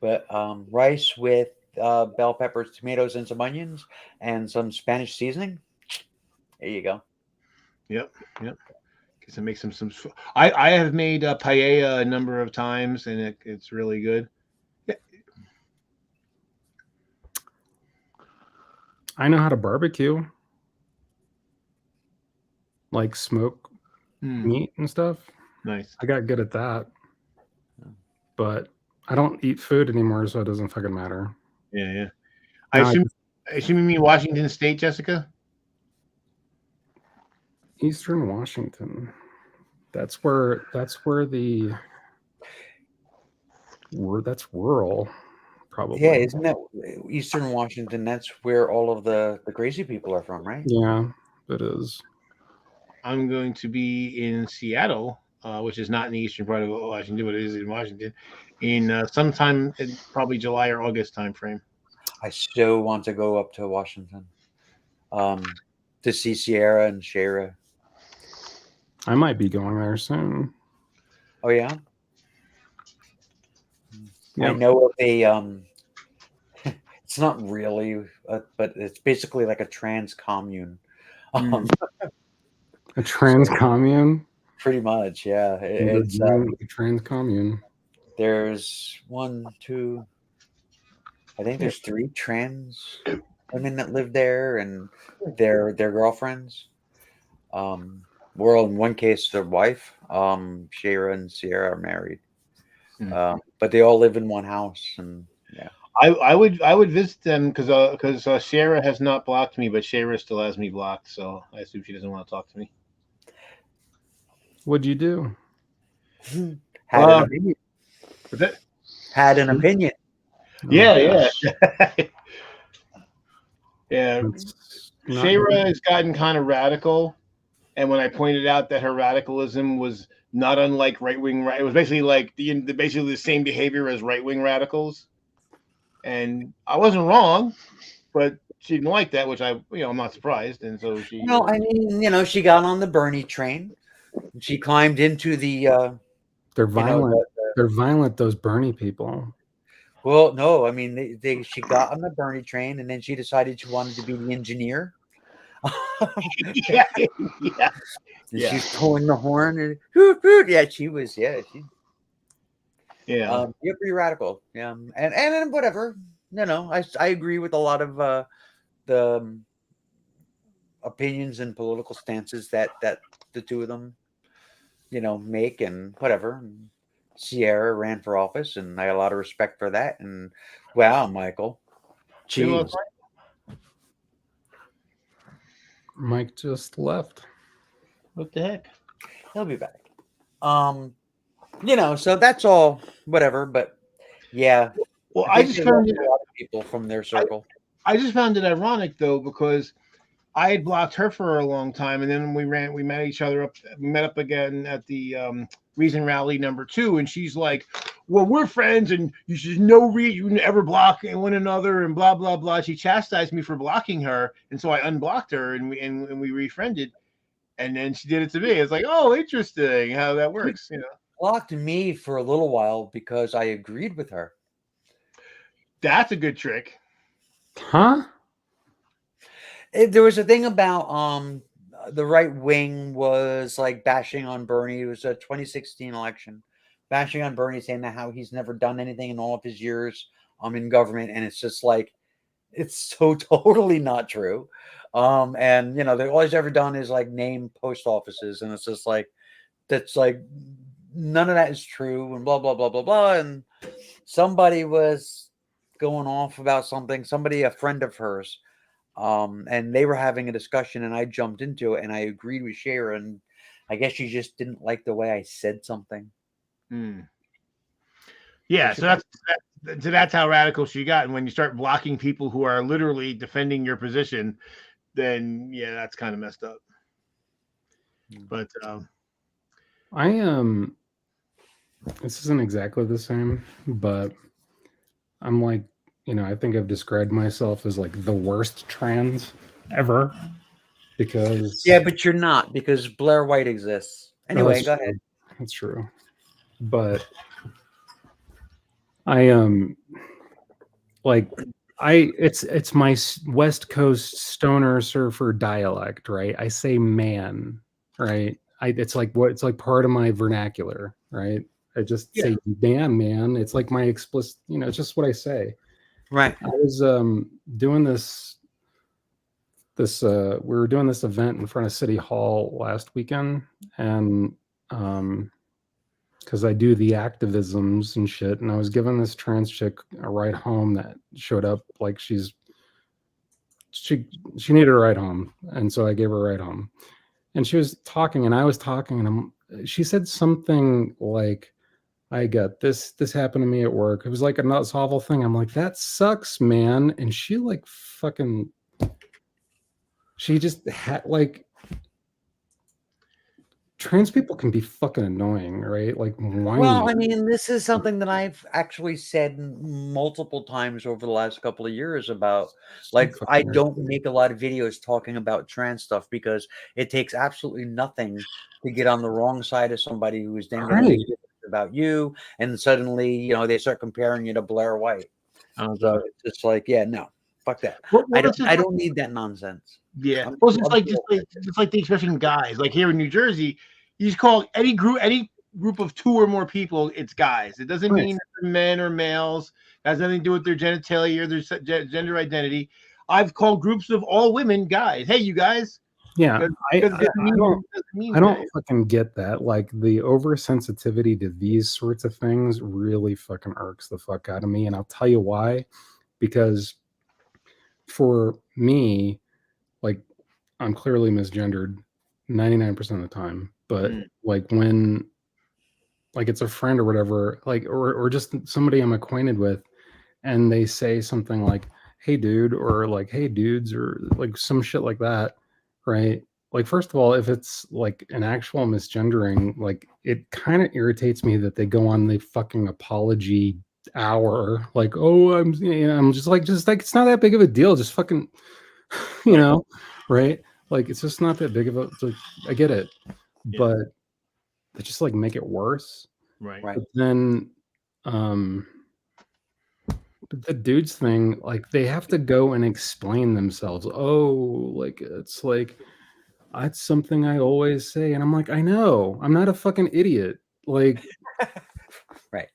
But rice with bell peppers, tomatoes, and some onions, and some Spanish seasoning. There you go. Yep. Guess it makes some. I have made paella a number of times, and it's really good. I know how to barbecue, like smoke meat and stuff. Nice. I got good at that, but I don't eat food anymore, so it doesn't fucking matter. Yeah. I assume you mean Washington State, Jessica? Eastern Washington. That's rural. Probably. Yeah, isn't that Eastern Washington? That's where all of the crazy people are from, right? Yeah, it is. I'm going to be in Seattle, which is not in the eastern part of Washington, but it is in Washington, in sometime in probably July or August timeframe. I so want to go up to Washington to see Sierra and Shara. I might be going there soon. Oh yeah, I Yep. know of a. It's not really, but it's basically like a trans commune. A trans commune. Pretty much, yeah. It's A trans commune. there's one, two. I think there's 3 trans women that live there, and their girlfriends. Well, in one case, their wife. Shara and Sierra are married, but they all live in one house, and yeah. I would visit them because Shara has not blocked me, but Shara still has me blocked, so I assume she doesn't want to talk to me. What'd you do? Had an opinion. Had an opinion. Yeah. Yeah. That's not Shara good. has gotten kind of radical, and when I pointed out that her radicalism was not unlike right wing, it was basically like basically the same behavior as right wing radicals, and I wasn't wrong, but she didn't like that, which I'm not surprised, and so she. No, I mean, she got on the Bernie train. She climbed into the. They're violent. They're violent. Those Bernie people. Well, no, I mean, she got on the Bernie train, and then she decided she wanted to be the engineer. yeah. She's pulling the horn, and hoot, hoot. Yeah, she was. Yeah, you're pretty radical. Yeah, and whatever. I agree with a lot of the opinions and political stances that the two of them, make, and whatever. Sierra ran for office, and I had a lot of respect for that. And wow, Michael, jeez. Mike just left. What the heck? He'll be back. So that's all, whatever. But yeah, well, I just found a lot of people from their circle. I just found it ironic though, because I had blocked her for a long time, and then we met each other up. We met up again at the Reason Rally #2, and she's like, "Well, we're friends, and you should no reason ever block one another," and blah blah blah. She chastised me for blocking her, and so I unblocked her, and we refriended. And then she did it to me. It's like, oh, interesting how that works. Blocked me for a little while because I agreed with her. That's a good trick. Huh? There was a thing about the right wing was like bashing on Bernie. It was a 2016 election, bashing on Bernie, saying that how he's never done anything in all of his years in government, and it's just like it's so totally not true. And all he's ever done is like name post offices, and it's just like that's like none of that is true, and blah blah blah blah blah. And somebody was going off about something. Somebody, a friend of hers. And they were having a discussion, and I jumped into it, and I agreed with Shara, and I guess she just didn't like the way I said something. Yeah, so that's how radical she got. And when you start blocking people who are literally defending your position, then yeah, that's kind of messed up. But this isn't exactly the same, but I'm like, I think I've described myself as like the worst trans ever because. Yeah, but you're not, because Blair White exists. Anyway, go ahead. That's true. But it's my West Coast stoner surfer dialect, right? I say man, right? It's like part of my vernacular, right? I just say damn man. It's like my explicit, it's just what I say. Right. I was doing this we were doing this event in front of City Hall last weekend, and because I do the activisms and shit, and I was giving this trans chick a ride home that showed up like she needed a ride home, and so I gave her a ride home, and she was talking and I was talking, and she said something like, I got this happened to me at work. It was like a not solvable thing. I'm like, that sucks, man. And she like fucking, she just had like, trans people can be fucking annoying, right? Like whiny. Well, I mean, this is something that I've actually said multiple times over the last couple of years about, like, fucking I don't irritating. make a lot of videos talking about trans stuff because it takes absolutely nothing to get on the wrong side of somebody who is then going to Right. make videos about you, and suddenly, you know, they start comparing you to Blair White. So it's just like, yeah, no, fuck that. I don't need that nonsense. Yeah. I'm, Well, it's I'm just like the expression guys. Like here in New Jersey, you just call any group of 2 or more people, it's guys. It doesn't Right. mean they're men or males. It has nothing to do with their genitalia or their gender identity. I've called groups of all women guys. Hey, you guys. Yeah, Because it doesn't mean I don't that. fucking get that. Like the oversensitivity to these sorts of things really fucking irks the fuck out of me, and I'll tell you why. Because for me, like I'm clearly misgendered 99% of the time, but like when like it's a friend or whatever, like or just somebody I'm acquainted with, and they say something like, "Hey, dude," or like, "Hey, dudes," or like some shit like that, right? Like, first of all, if it's like an actual misgendering, like it kind of irritates me that they go on the fucking apology hour, like, "Oh, I'm just like it's not that big of a deal, just fucking, you know, right? Like, it's just not that big of a. Like, I get it, but they just like make it worse. Right. Right. But then, but the dudes thing, like they have to go and explain themselves. Oh, like it's like that's something I always say, and I'm like, I know, I'm not a fucking idiot. Like, Right.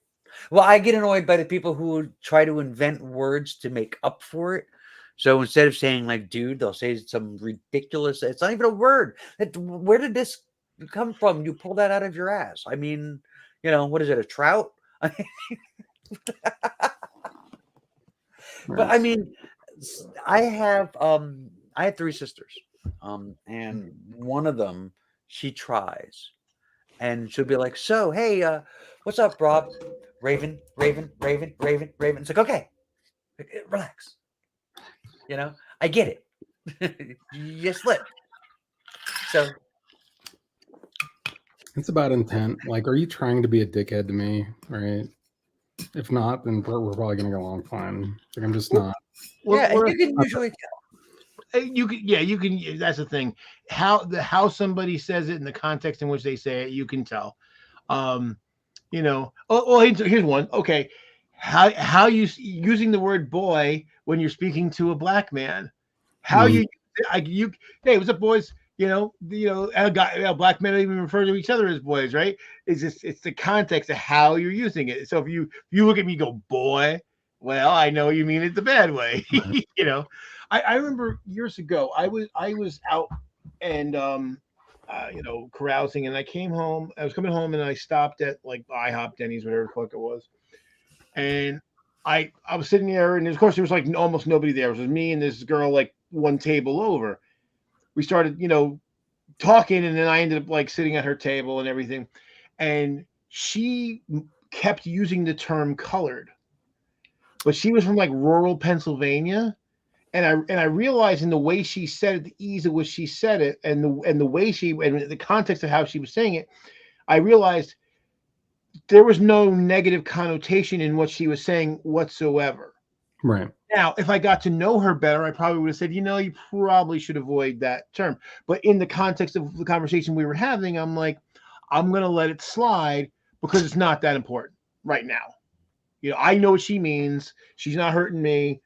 Well, I get annoyed by the people who try to invent words to make up for it. So instead of saying like dude, they'll say some ridiculous, it's not even a word. Where did this come from? You pull that out of your ass. I mean, you know, what is it, a trout? But I mean, I have I had 3 sisters. And one of them, she tries. And she'll be like, "So, hey, what's up, Rob? Raven, Raven, Raven, Raven, Raven." It's like, okay, relax. You know, I get it. You slipped. So it's about intent. Like, are you trying to be a dickhead to me? Right? If not, then we're probably gonna go along fine. Like, I'm just not. yeah, and you can usually You can, yeah, you can. That's the thing. How somebody says it in the context in which they say it, you can tell. You know. Oh, here's one. Okay, how you using the word boy when you're speaking to a black man? How you hey, what's up, boys? Black men don't even refer to each other as boys, right? It's the context of how you're using it. So if you look at me, and go boy, well, I know you mean it the bad way. You know, I remember years ago, I was out and carousing, and I came home. I was coming home, and I stopped at like IHOP, Denny's, whatever the fuck it was, and I was sitting there, and of course there was like almost nobody there. It was me and this girl like one table over. We started, talking, and then I ended up like sitting at her table and everything, and she kept using the term colored, but she was from like rural Pennsylvania, and I realized in the way she said it, the ease at which she said it, and the way and the context of how she was saying it, I realized there was no negative connotation in what she was saying whatsoever. Right. Now, if I got to know her better, I probably would have said, you probably should avoid that term. But in the context of the conversation we were having, I'm like, I'm going to let it slide because it's not that important right now. I know what she means. She's not hurting me.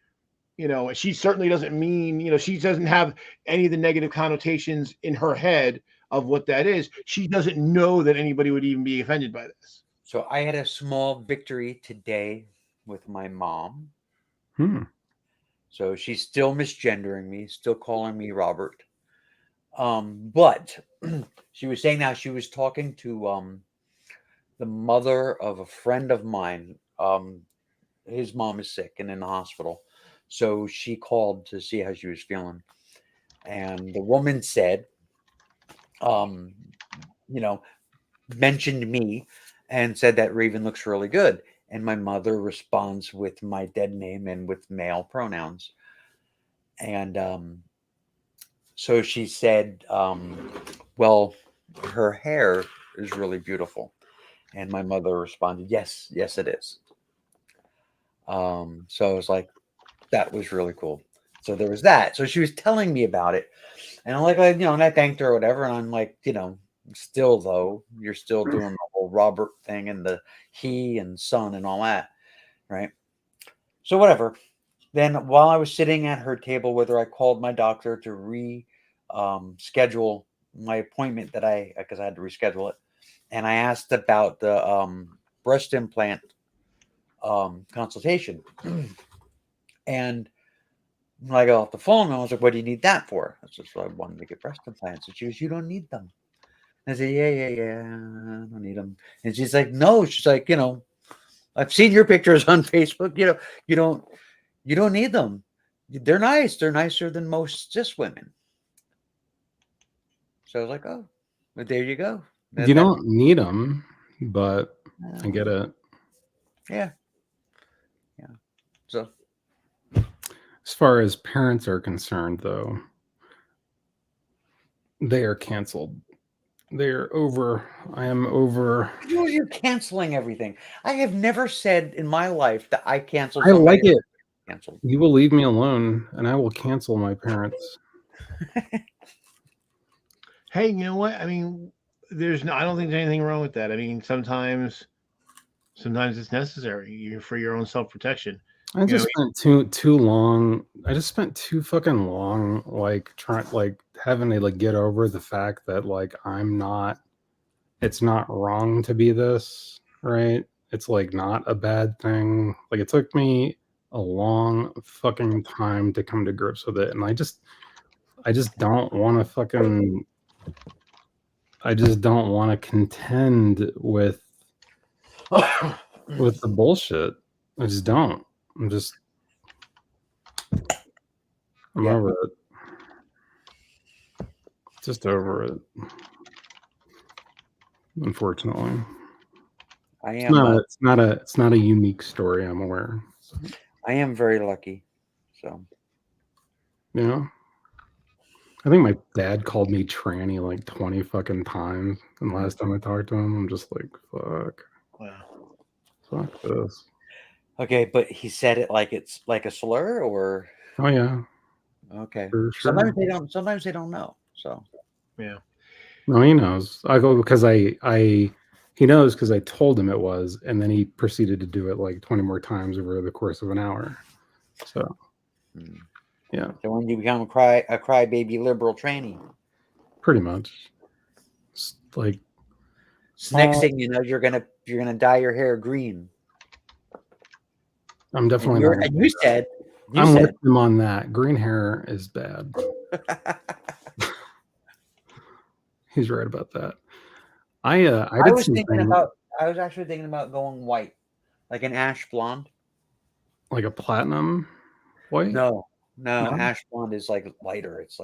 She certainly doesn't mean, she doesn't have any of the negative connotations in her head of what that is. She doesn't know that anybody would even be offended by this. So I had a small victory today with my mom. So she's still misgendering me, still calling me Robert. But she was saying now she was talking to the mother of a friend of mine. His mom is sick and in the hospital. So she called to see how she was feeling. And the woman said, mentioned me and said that Raven looks really good. And my mother responds with my dead name and with male pronouns. And so she said, well, her hair is really beautiful. And my mother responded, yes, yes, it is. So I was like, that was really cool. So there was that. So she was telling me about it. And I'm like, and I thanked her or whatever. And I'm like, still though, you're still doing the whole Robert thing and the he and son and all that. Right. So whatever. Then while I was sitting at her table with her, I called my doctor to schedule my appointment because I had to reschedule it. And I asked about the breast implant consultation. And when I got off the phone, I was like, what do you need that for? I said, so I wanted to get breast implants. And she goes, you don't need them. I said, yeah, I don't need them. And she's like, no. She's like, I've seen your pictures on Facebook. You don't need them. They're nice. They're nicer than most cis women. So I was like, oh, but there you go. You don't need them, but I get it. Yeah. So as far as parents are concerned, though, they are canceled. They're over. I am over. You're canceling everything. I have never said in my life that I canceled. I like it. Canceled. You will leave me alone, and I will cancel my parents. Hey, you know what? I mean, I don't think there's anything wrong with that. I mean, sometimes it's necessary for your own self-protection. I just spent too long. I just spent too fucking long, having to get over the fact that I'm not. It's not wrong to be this, right? It's not a bad thing. It took me a long fucking time to come to grips with it, and I just don't want to fucking. I just don't want to contend with the bullshit. I just don't. I'm over it. Just over it. Unfortunately. I am. It's not a unique story, I'm aware. So. I am very lucky. So. I think my dad called me tranny 20 fucking times. And last time I talked to him, I'm just like, fuck. Wow. Fuck this. Okay, but he said it like it's like a slur, or? Oh yeah. Okay. Sure. Sometimes they don't know. So. Yeah. No, he knows. I go because he knows because I told him it was, and then he proceeded to do it 20 more times over the course of an hour. So. Yeah. So when you become a crybaby liberal tranny. Pretty much. It's next thing you know, you're gonna dye your hair green. I'm definitely not. And you said with him on that. Green hair is bad. He's right about that. I was actually thinking about going white, like an ash blonde. Like a platinum white? No, ash blonde is lighter. It's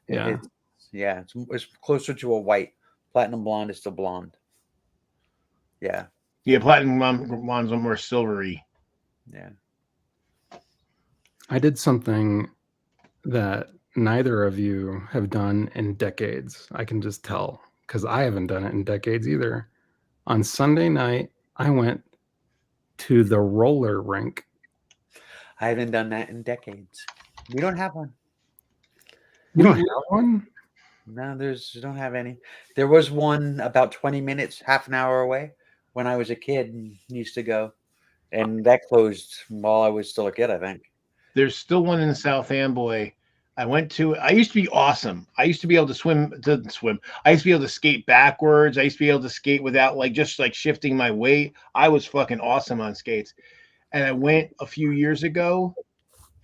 it's closer to a white. Platinum blonde is still blonde. Yeah. Yeah, platinum blonde's more silvery. Yeah. I did something that neither of you have done in decades. I can just tell because I haven't done it in decades either. On Sunday night, I went to the roller rink. I haven't done that in decades. We don't have one. You don't have one? No, we don't have any. There was one about 20 minutes, half an hour away when I was a kid and used to go. And that closed while I was still a kid, I think. There's still one in South Amboy. I used to be awesome. I used to be able to swim. I used to be able to skate backwards. I used to be able to skate without just shifting my weight. I was fucking awesome on skates. And I went a few years ago,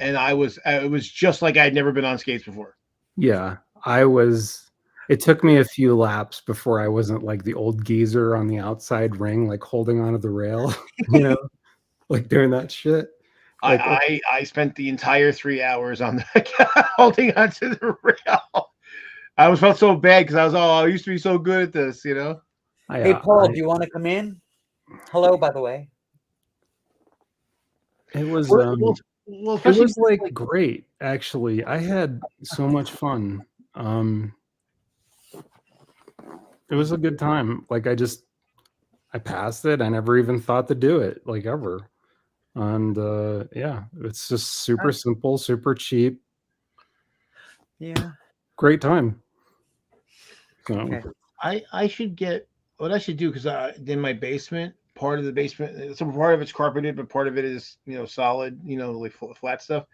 and it was just like I'd never been on skates before. Yeah, it took me a few laps before I wasn't like the old geezer on the outside ring, holding onto the rail, doing that shit. I spent the entire 3 hours on the holding onto the rail. I felt so bad because I used to be so good at this, Hey, Paul, do you want to come in? Hello, by the way. It was it was great, actually. I had so much fun. It was a good time. Like I passed it. I never even thought to do it, like ever. And yeah, it's just super simple, super cheap. Yeah. Great time. So Okay. I should get what I should do because in my basement, part of the basement, some part of it's carpeted, but part of it is solid, like flat stuff.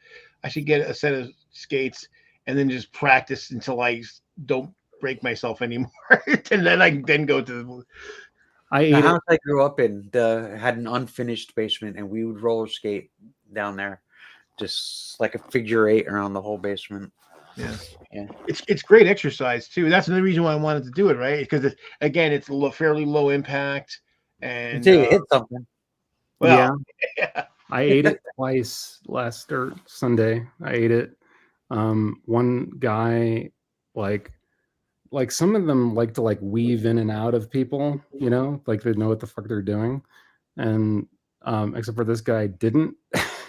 I should get a set of skates and then just practice until I don't break myself anymore, and then I then go to the. I The ate it. house I grew up in had an unfinished basement, and we would roller skate down there, just like a figure eight around the whole basement. Yeah. Yeah. It's great exercise too. That's another reason why I wanted to do it, right? Because again, it's fairly low impact, and Until you hit something. well, Yeah. I ate it twice last or Sunday. I ate it. One guy, like some of them like to like weave in and out of people, like they know what the fuck they're doing. And except for this guy didn't.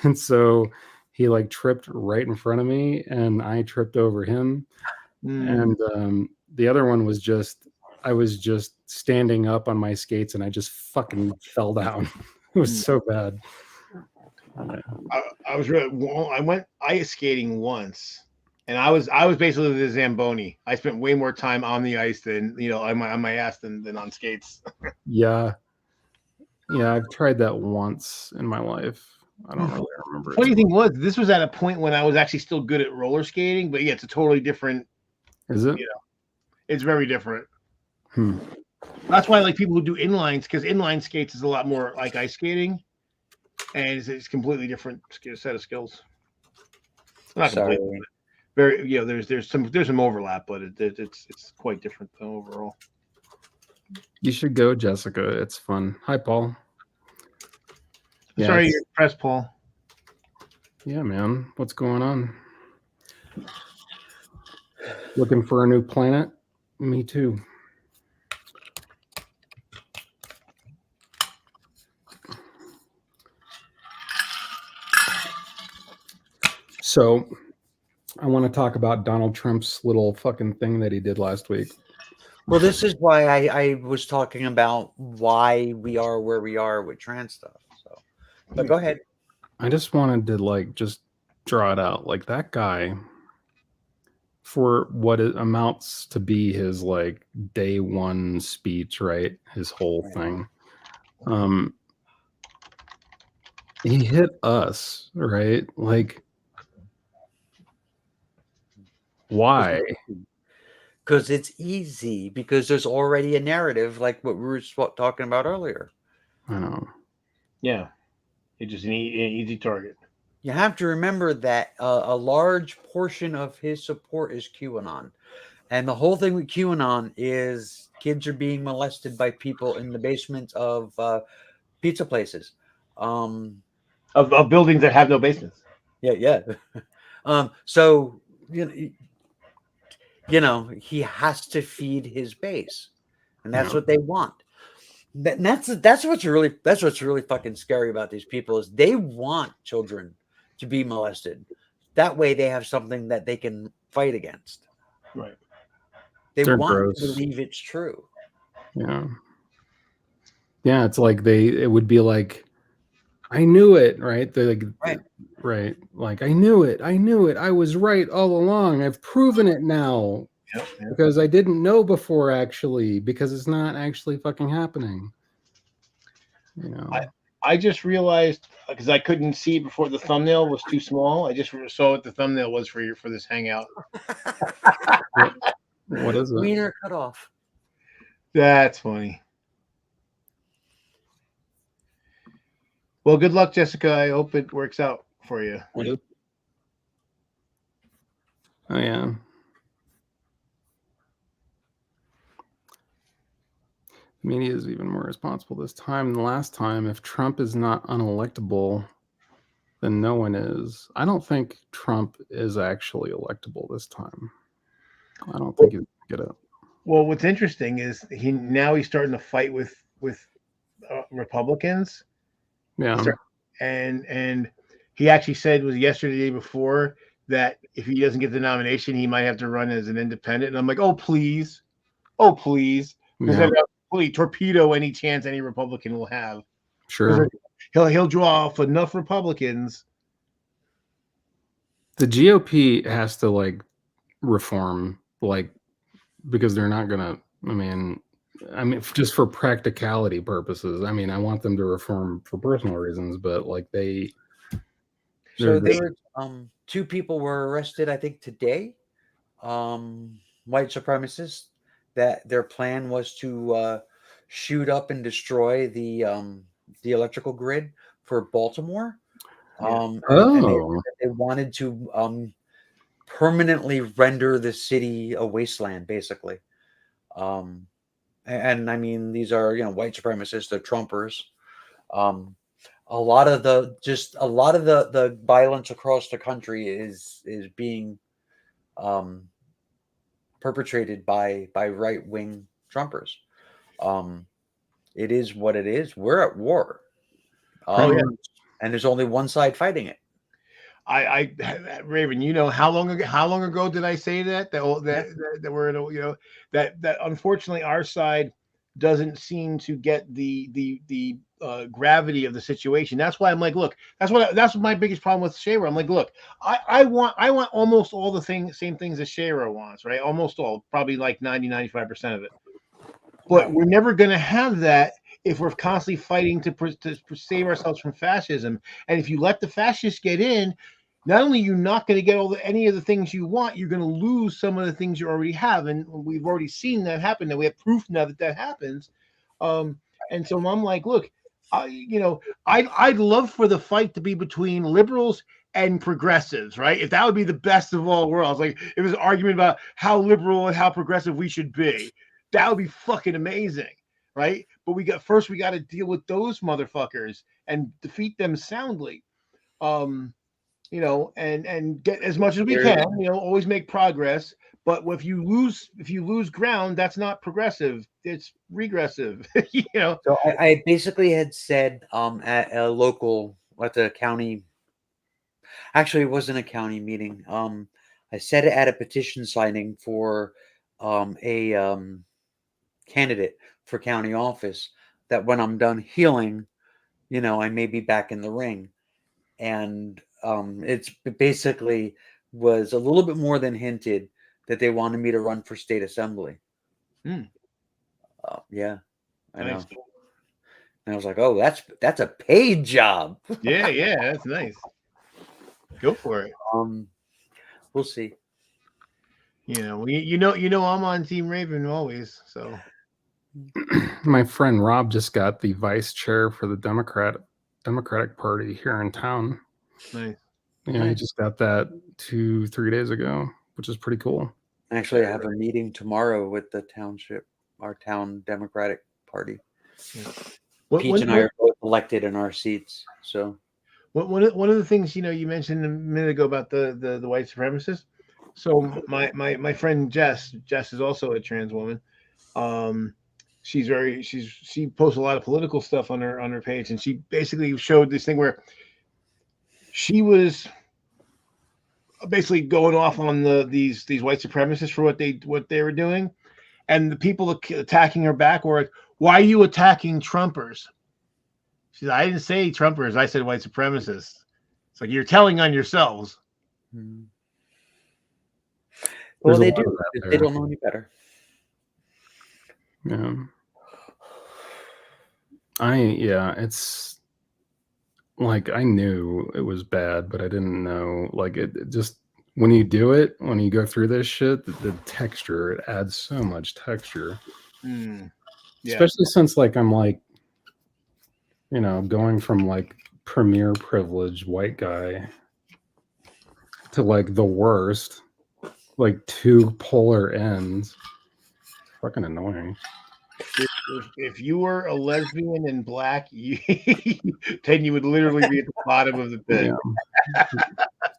And so he like tripped right in front of me and I tripped over him. And the other one was I was just standing up on my skates and I just fucking fell down. It was so bad. I went ice skating once, and I was basically the Zamboni. I spent way more time on the ice than on my ass than on skates. Yeah, I've tried that once in my life. I don't really remember. Funny thing was, this was at a point when I was actually still good at roller skating, but yeah, it's a totally different. Is it? It's very different. That's why I like people who do inlines, because inline skates is a lot more like ice skating, and it's completely different set of skills. Not completely, very there's some overlap, but it's quite different though overall. You should go, Jessica. It's fun. Hi, Paul. Yeah, sorry, you're impressed, Paul. Yeah, man. What's going on? Looking for a new planet? Me too. So I want to talk about Donald Trump's little fucking thing that he did last week. Well, this is why I was talking about why we are where we are with trans stuff. So, but go ahead. I just wanted to just draw it out. Like that guy, for what it amounts to be his day one speech, right? His whole thing. He hit us, right? Why? Because it's easy, because there's already a narrative like what we were talking about earlier. Oh. Yeah. It's just an easy target. You have to remember that a large portion of his support is QAnon. And the whole thing with QAnon is kids are being molested by people in the basements of pizza places. Of buildings that have no basements. Yeah. So, he has to feed his base. And that's what they want. That's what's really fucking scary about these people is they want children to be molested. That way they have something that they can fight against. Right. They're want to believe it's true. Yeah. Yeah, it's it would be like, I knew it, right? They're right. Like, I knew it. I was right all along. I've proven it now. Yep. Because I didn't know before, actually, because it's not actually fucking happening. I just realized, because I couldn't see before the thumbnail was too small. I just saw what the thumbnail was for this hangout. What is it? Wiener cut off. That's funny. Well, good luck, Jessica. I hope it works out for you. Oh, yeah. Media is even more responsible this time than last time. If Trump is not unelectable, then no one is. I don't think Trump is actually electable this time. I don't think he's going to get it. Well, what's interesting is he's starting to fight with Republicans. Yeah. And he actually said yesterday, the day before, that if he doesn't get the nomination, he might have to run as an independent. And I'm like, oh please. because Yeah, that'll completely torpedo any chance any Republican will have. sure. He'll draw off enough Republicans. The GOP has to like reform, like, because they're not gonna. I mean, just for practicality purposes. I mean, I want them to reform for personal reasons, but like So they're there were 2 people were arrested, I think, today. White supremacists. That their plan was to shoot up and destroy the electrical grid for Baltimore. And oh, they wanted to permanently render the city a wasteland, basically. And I mean, these are white supremacists, they're Trumpers. A lot of the violence across the country is being perpetrated by right wing Trumpers. It is what it is. We're at war. And there's only one side fighting it. I Raven, how long ago did I say that we're in that unfortunately our side doesn't seem to get the gravity of the situation. That's why I'm like, look, that's what my biggest problem with Shayra. I'm like, look, I want almost all the same things that Shayra wants, right? Almost all, probably like 95% of it. But we're never going to have that if we're constantly fighting to save ourselves from fascism. And if you let the fascists get in, not only are you not going to get any of the things you want, you're going to lose some of the things you already have. And we've already seen that happen. And we have proof now that happens. And so I'm like, look, I'd love for the fight to be between liberals and progressives, right? If that would be the best of all worlds, like it was an argument about how liberal and how progressive we should be, that would be fucking amazing, right? But we got to deal with those motherfuckers and defeat them soundly. And get as much as we can, always make progress. But if you lose ground, that's not progressive, it's regressive. So I basically had said at the county, actually it wasn't a county meeting. I said it at a petition signing for a candidate for county office, that when I'm done healing, I may be back in the ring. And it basically was a little bit more than hinted that they wanted me to run for state assembly. Yeah, I know. And I was like, oh, that's a paid job. Yeah, that's nice. Go for it. We'll see. I'm on Team Raven always. So my friend Rob just got the vice chair for the Democratic Party here in town. Nice. Yeah, he just got that 2-3 days ago, which is pretty cool. Actually, I have a meeting tomorrow with our town Democratic Party. Yeah. Peach and I are both elected in our seats. So one of the things you mentioned a minute ago about the white supremacists. So my friend Jess is also a trans woman. She posts a lot of political stuff on her page, and she basically showed this thing where she was basically going off on these white supremacists for what they were doing, and the people attacking her back were like, "Why are you attacking Trumpers?" She said, "I didn't say Trumpers. I said white supremacists." It's like, you're telling on yourselves. Well, they do. They don't know any better. Yeah. It's like, I knew it was bad, but I didn't know, like, it just, when you do it, when you go through this shit, the texture, it adds so much texture. Yeah. Especially since, like, I'm like, going from like premier privileged white guy to like the worst, like 2 polar ends. It's fucking annoying. If you were a lesbian and black, then you would literally be at the bottom of the pit.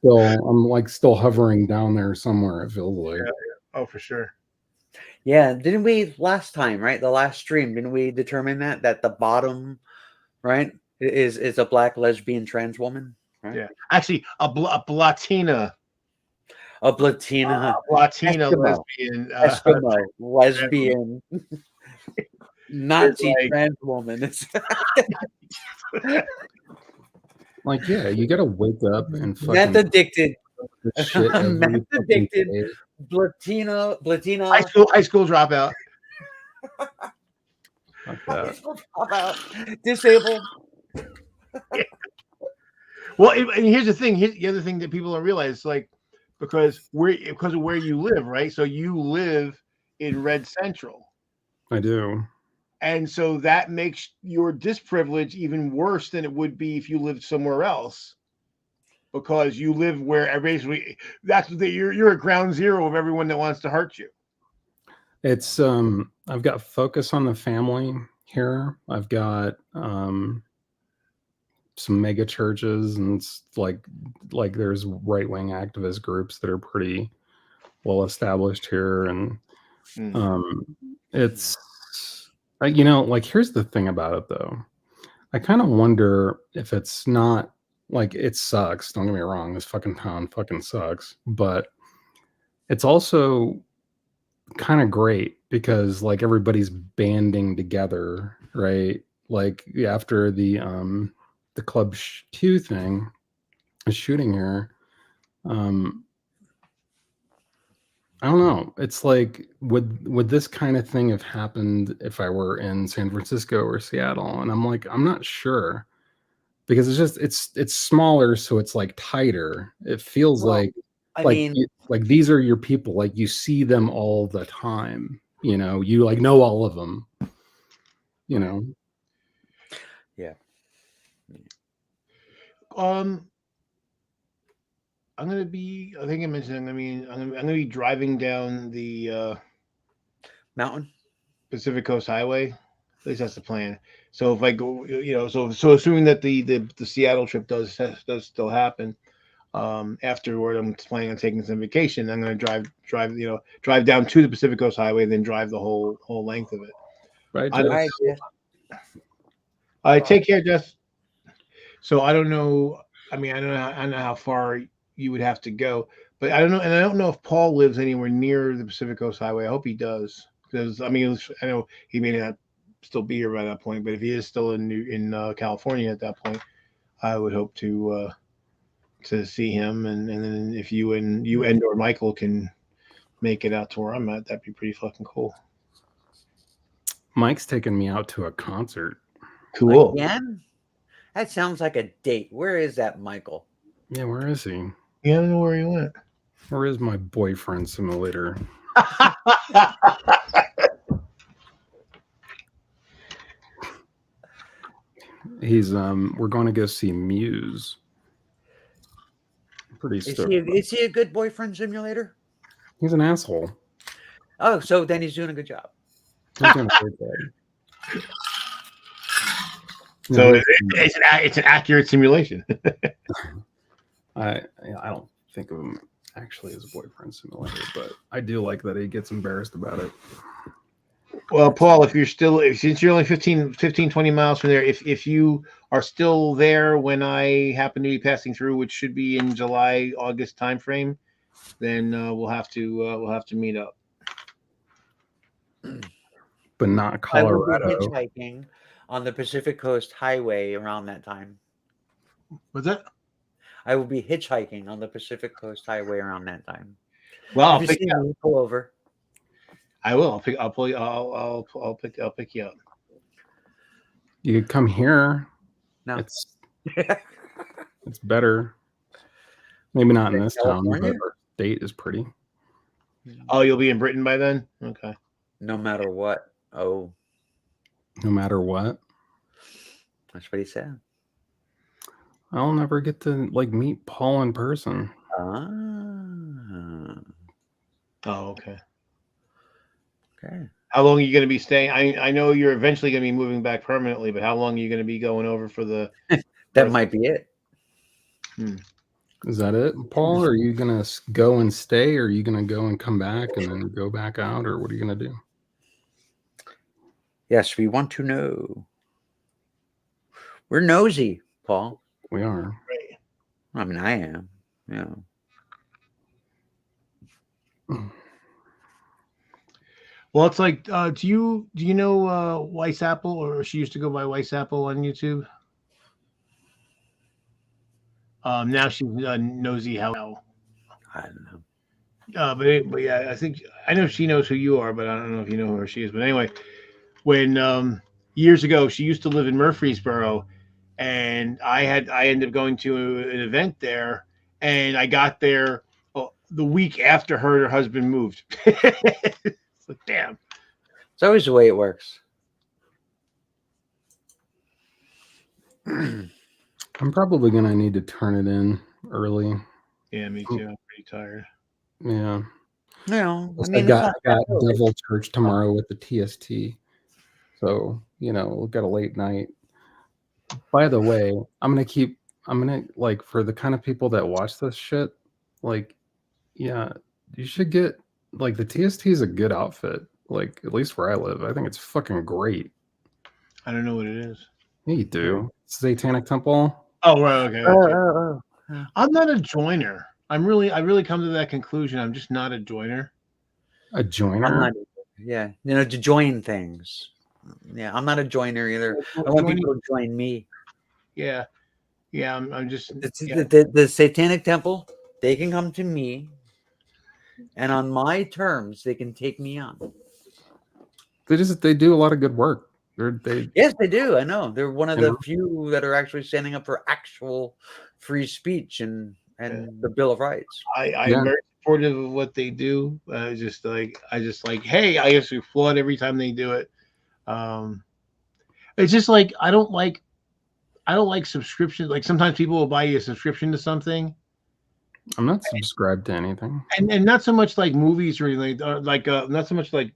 Yeah. I'm still hovering down there somewhere, it feels like. Yeah. Oh, for sure. Yeah, didn't we last time, right? The last stream, didn't we determine that the bottom, right, is a black lesbian trans woman? Right? Yeah, actually, a Latina. A Latina Eskimo. lesbian. Eskimo lesbian. Nazi like- trans woman. It's Like, yeah, you gotta wake up and meth fucking addicted, this shit every meth fucking addicted, day. Blatina, high school dropout. Fuck that. disabled. Well, and here's the thing. Here's the other thing that people don't realize, like, because of where you live, right? So you live in Red Central, I do. and so that makes your disprivilege even worse than it would be if you lived somewhere else, because you live where basically you're at ground zero of everyone that wants to hurt you. It's I've got focus on the family here. I've got some mega churches, and it's like there's right-wing activist groups that are pretty well established here, and it's like, here's the thing about it though. I kind of wonder if it's not, like, it sucks, don't get me wrong, this fucking town fucking sucks, but it's also kind of great because, like, everybody's banding together, right? Like, after the Club 2 thing, the shooting here, I don't know. It's like, would this kind of thing have happened if I were in San Francisco or Seattle? And I'm like, I'm not sure, because it's smaller, so it's like tighter. It feels like these are your people. Like, you see them all the time. You like know all of them. Yeah. I'm gonna be. I think I mentioned. I'm gonna be driving down the Mountain Pacific Coast Highway. At least that's the plan. So if I go, so assuming that the Seattle trip does still happen, afterward I'm planning on taking some vacation. I'm gonna drive down to the Pacific Coast Highway, and then drive the whole length of it. Right. I take care, Jess. So I don't know. I don't know how far you would have to go, but I don't know, and I don't know if Paul lives anywhere near the Pacific Coast Highway. I hope he does, because I know he may not still be here by that point, but if he is still in California at that point, I would hope to see him, and then if you and or Michael can make it out to where I'm at, that'd be pretty fucking cool. Mike's taking me out to a concert. Cool. Again? That sounds like a date. Where is that, Michael? Yeah, where is he? Yeah, I don't know where he went. Where is my boyfriend simulator? He's we're going to go see Muse. Pretty stoked. Is he a good boyfriend simulator? He's an asshole. Oh, so then he's doing a good job. He's doing a great job. So it's an accurate simulation. I don't think of him actually as a boyfriend simulator, but I do like that he gets embarrassed about it. Well, Paul, since you're only 15, 20 miles from there, if you are still there when I happen to be passing through, which should be in July, August timeframe, then we'll have to meet up. But not Colorado. I will be hitchhiking on the Pacific Coast Highway around that time. What's that? I will be hitchhiking on the Pacific Coast Highway around that time. Well, I'll pull over. I will. I'll pick you up. You could come here. No, it's better. Maybe not in this California? town, but our state is pretty. Oh, you'll be in Britain by then? Okay. No matter what. Oh, No matter what. that's what he said. I'll never get to meet Paul in person. Ah. Oh, okay. Okay. How long are you going to be staying? I know you're eventually going to be moving back permanently, but how long are you going to be going over for the? That might be it. Is that it, Paul? Are you gonna go and stay, or are you gonna go and come back and then go back out, or what are you gonna do? Yes, we want to know. We're nosy, Paul. We are. Right. I mean, I am. Yeah. Well, it's like, do you know Weiss Apple, or she used to go by Weiss Apple on YouTube? Now she's Nosy How. I don't know. But yeah, I think I know she knows who you are, but I don't know if you know who she is. But anyway, when years ago she used to live in Murfreesboro, and I ended up going to an event there, and I got there the week after her husband moved. It's like, damn. It's always the way it works. I'm probably gonna need to turn it in early. Yeah, me too. I'm pretty tired. Yeah. No, I Plus, mean, I got it's not that early. Devil Church tomorrow with the TST. So, we've got a late night. By the way, I'm gonna like, for the kind of people that watch this shit, like, yeah, you should get, like, the TST is a good outfit. Like, at least where I live, I think it's fucking great. I don't know what it is. Yeah, you do. Satanic Temple. Oh, right. Okay. Oh. I'm not a joiner. I really come to that conclusion. I'm just not a joiner. A joiner. I'm not. Yeah, to join things. Yeah, I'm not a joiner either. I want people to join me. Yeah, I'm just. The Satanic Temple. They can come to me, and on my terms, they can take me on. They do a lot of good work. Yes, they do. I know they're one of You the know? few that are actually standing up for actual free speech and the Bill of Rights. I'm very supportive of what they do. I just like, hey, I just applaud every time they do it. It's just like I don't like subscriptions. Like sometimes people will buy you a subscription to something. I'm not subscribed to anything, and not so much like movies or anything, not so much like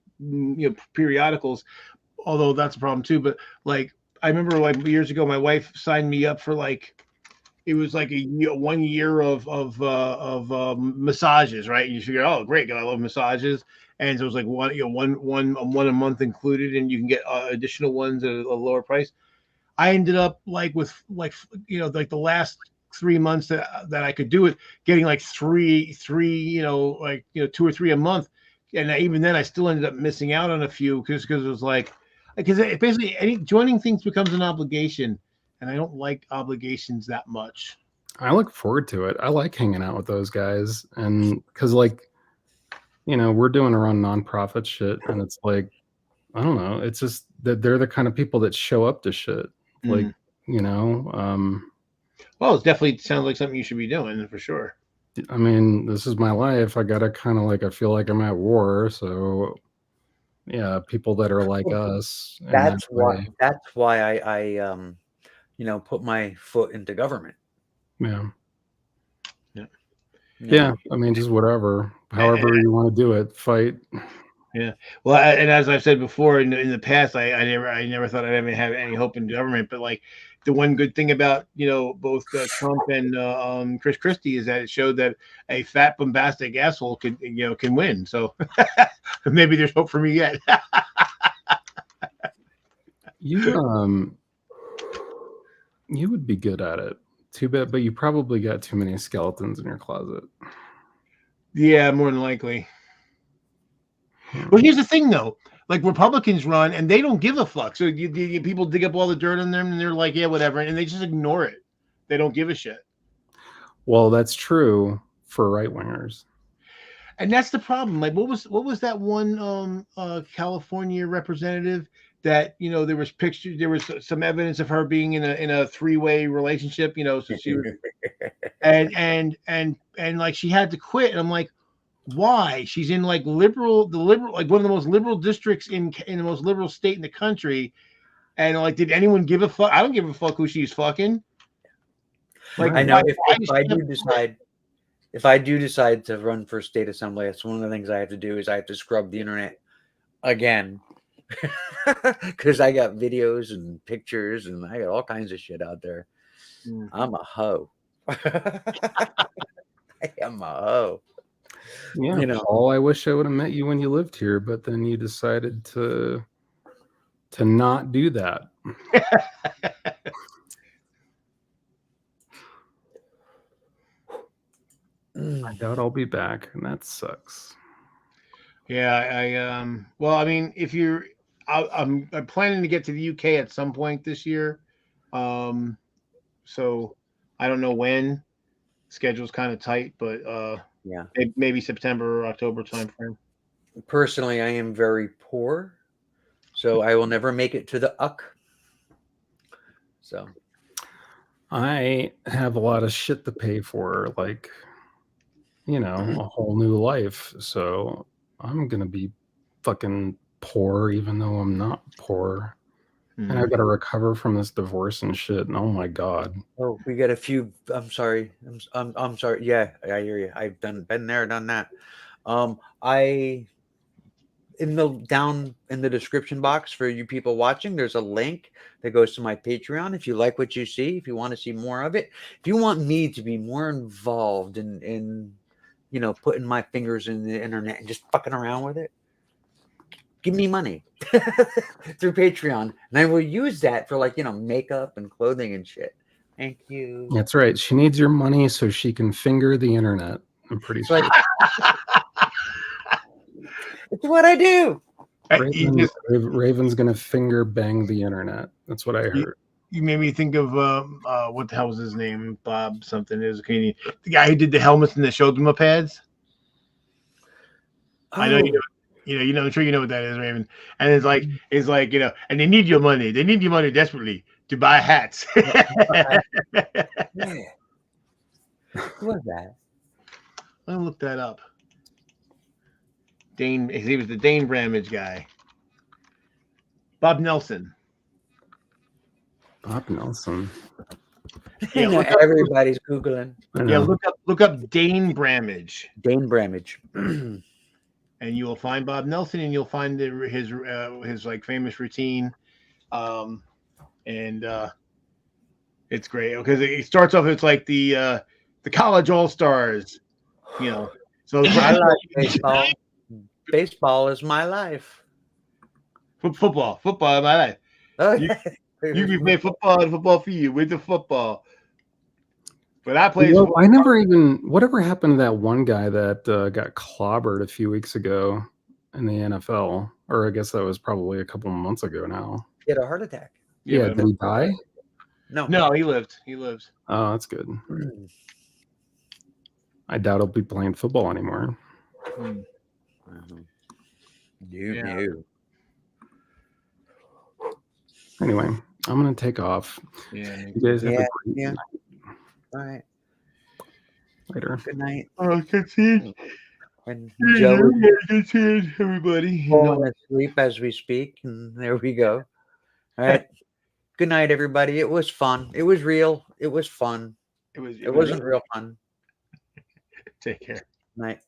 periodicals, although that's a problem too. But like I remember like years ago, my wife signed me up for like, it was like 1 year of massages, right? And you figure, oh great, I love massages, and so it was like one a month included, and you can get additional ones at a lower price. I ended up like with like the last 3 months that I could do it, getting like three 2 or 3 a month, and even then I still ended up missing out on a few because it was like, because basically any joining things becomes an obligation, and I don't like obligations that much. I look forward to it. I like hanging out with those guys, and because like, we're doing our own nonprofit shit, and it's like, I don't know, it's just that they're the kind of people that show up to shit, like, Well, it definitely sounds like something you should be doing for sure. I mean, this is my life. I gotta kind of like, I feel like I'm at war, so yeah, people that are like us. That's why I put my foot into government. Yeah. I mean, just whatever, however you want to do it, fight. Yeah. Well, and as I've said before, in the past, I never thought I'd ever have any hope in government. But like the one good thing about both Trump and Chris Christie is that it showed that a fat bombastic asshole can win. So maybe there's hope for me yet. You would be good at it. Too bad, but you probably got too many skeletons in your closet. Yeah, more than likely. Well, here's the thing, though. Like Republicans run, and they don't give a fuck. So people dig up all the dirt on them, and they're like, "Yeah, whatever," and they just ignore it. They don't give a shit. Well, that's true for right wingers, and that's the problem. Like, what was that one California representative that there was pictures, there was some evidence of her being in a 3-way relationship. So she was, and like she had to quit, and I'm like, why? She's in like the liberal, like one of the most liberal districts in the most liberal state in the country, and like, did anyone give a fuck? I don't give a fuck who she's fucking. Like, I know if I do decide to run for state assembly, that's one of the things I have to do is I have to scrub the internet again, because I got videos and pictures and I got all kinds of shit out there. I'm a hoe. I am a hoe. Yeah, Paul, I wish I would have met you when you lived here, but then you decided to not do that. I doubt I'll be back, and that sucks. Yeah, well, I mean, if you're, I'm planning to get to the UK at some point this year. So I don't know when. Schedule's kind of tight, but Yeah. maybe September or October timeframe. Personally, I am very poor, so I will never make it to the UC. So I have a lot of shit to pay for, like, a whole new life. So I'm gonna be fucking poor, even though I'm not poor. And I got to recover from this divorce and shit. And oh my god. Oh, we got a few. I'm sorry. I'm sorry. Yeah, I hear you. I've been there, done that. I down in the description box for you people watching, there's a link that goes to my Patreon. If you like what you see, if you want to see more of it, if you want me to be more involved in putting my fingers in the internet and just fucking around with it, give me money through Patreon, and I will use that for makeup and clothing and shit. Thank you. That's right. She needs your money so she can finger the internet. I'm pretty sure. It's what I do. Raven's gonna finger bang the internet. That's what I heard. You made me think of what the hell was his name? Bob something. It was a Canadian. The guy who did the helmets and the shoulder pads. Oh. I know I'm sure you know what that is, Raven. And it's like, and they need your money. They need your money desperately to buy hats. Yeah. Who was that? I'll look that up. He was the Dane Bramage guy. Bob Nelson. Bob Nelson. Yeah, everybody's Googling. Yeah, look up Dane Bramage. Dane Bramage. And you will find Bob Nelson, and you'll find his like famous routine, and it's great because it starts off. It's like the college all stars, So I like baseball. Baseball is my life. Football is my life. Oh, you can play football and football for you with the football. But I played. I never even. Whatever happened to that one guy that got clobbered a few weeks ago in the NFL? Or I guess that was probably a couple of months ago now. He had a heart attack. Yeah, did he die? No, he lived. He lives. Oh, that's good. I doubt he'll be playing football anymore. Anyway, I'm gonna take off. Yeah. You guys have a great night. All right. Later. Good night. Oh, good seeing. And Joe, good seeing everybody. Falling asleep as we speak, and there we go. All right. Good night, everybody. It was fun. It was real. It was fun. It wasn't real fun. Take care. Night.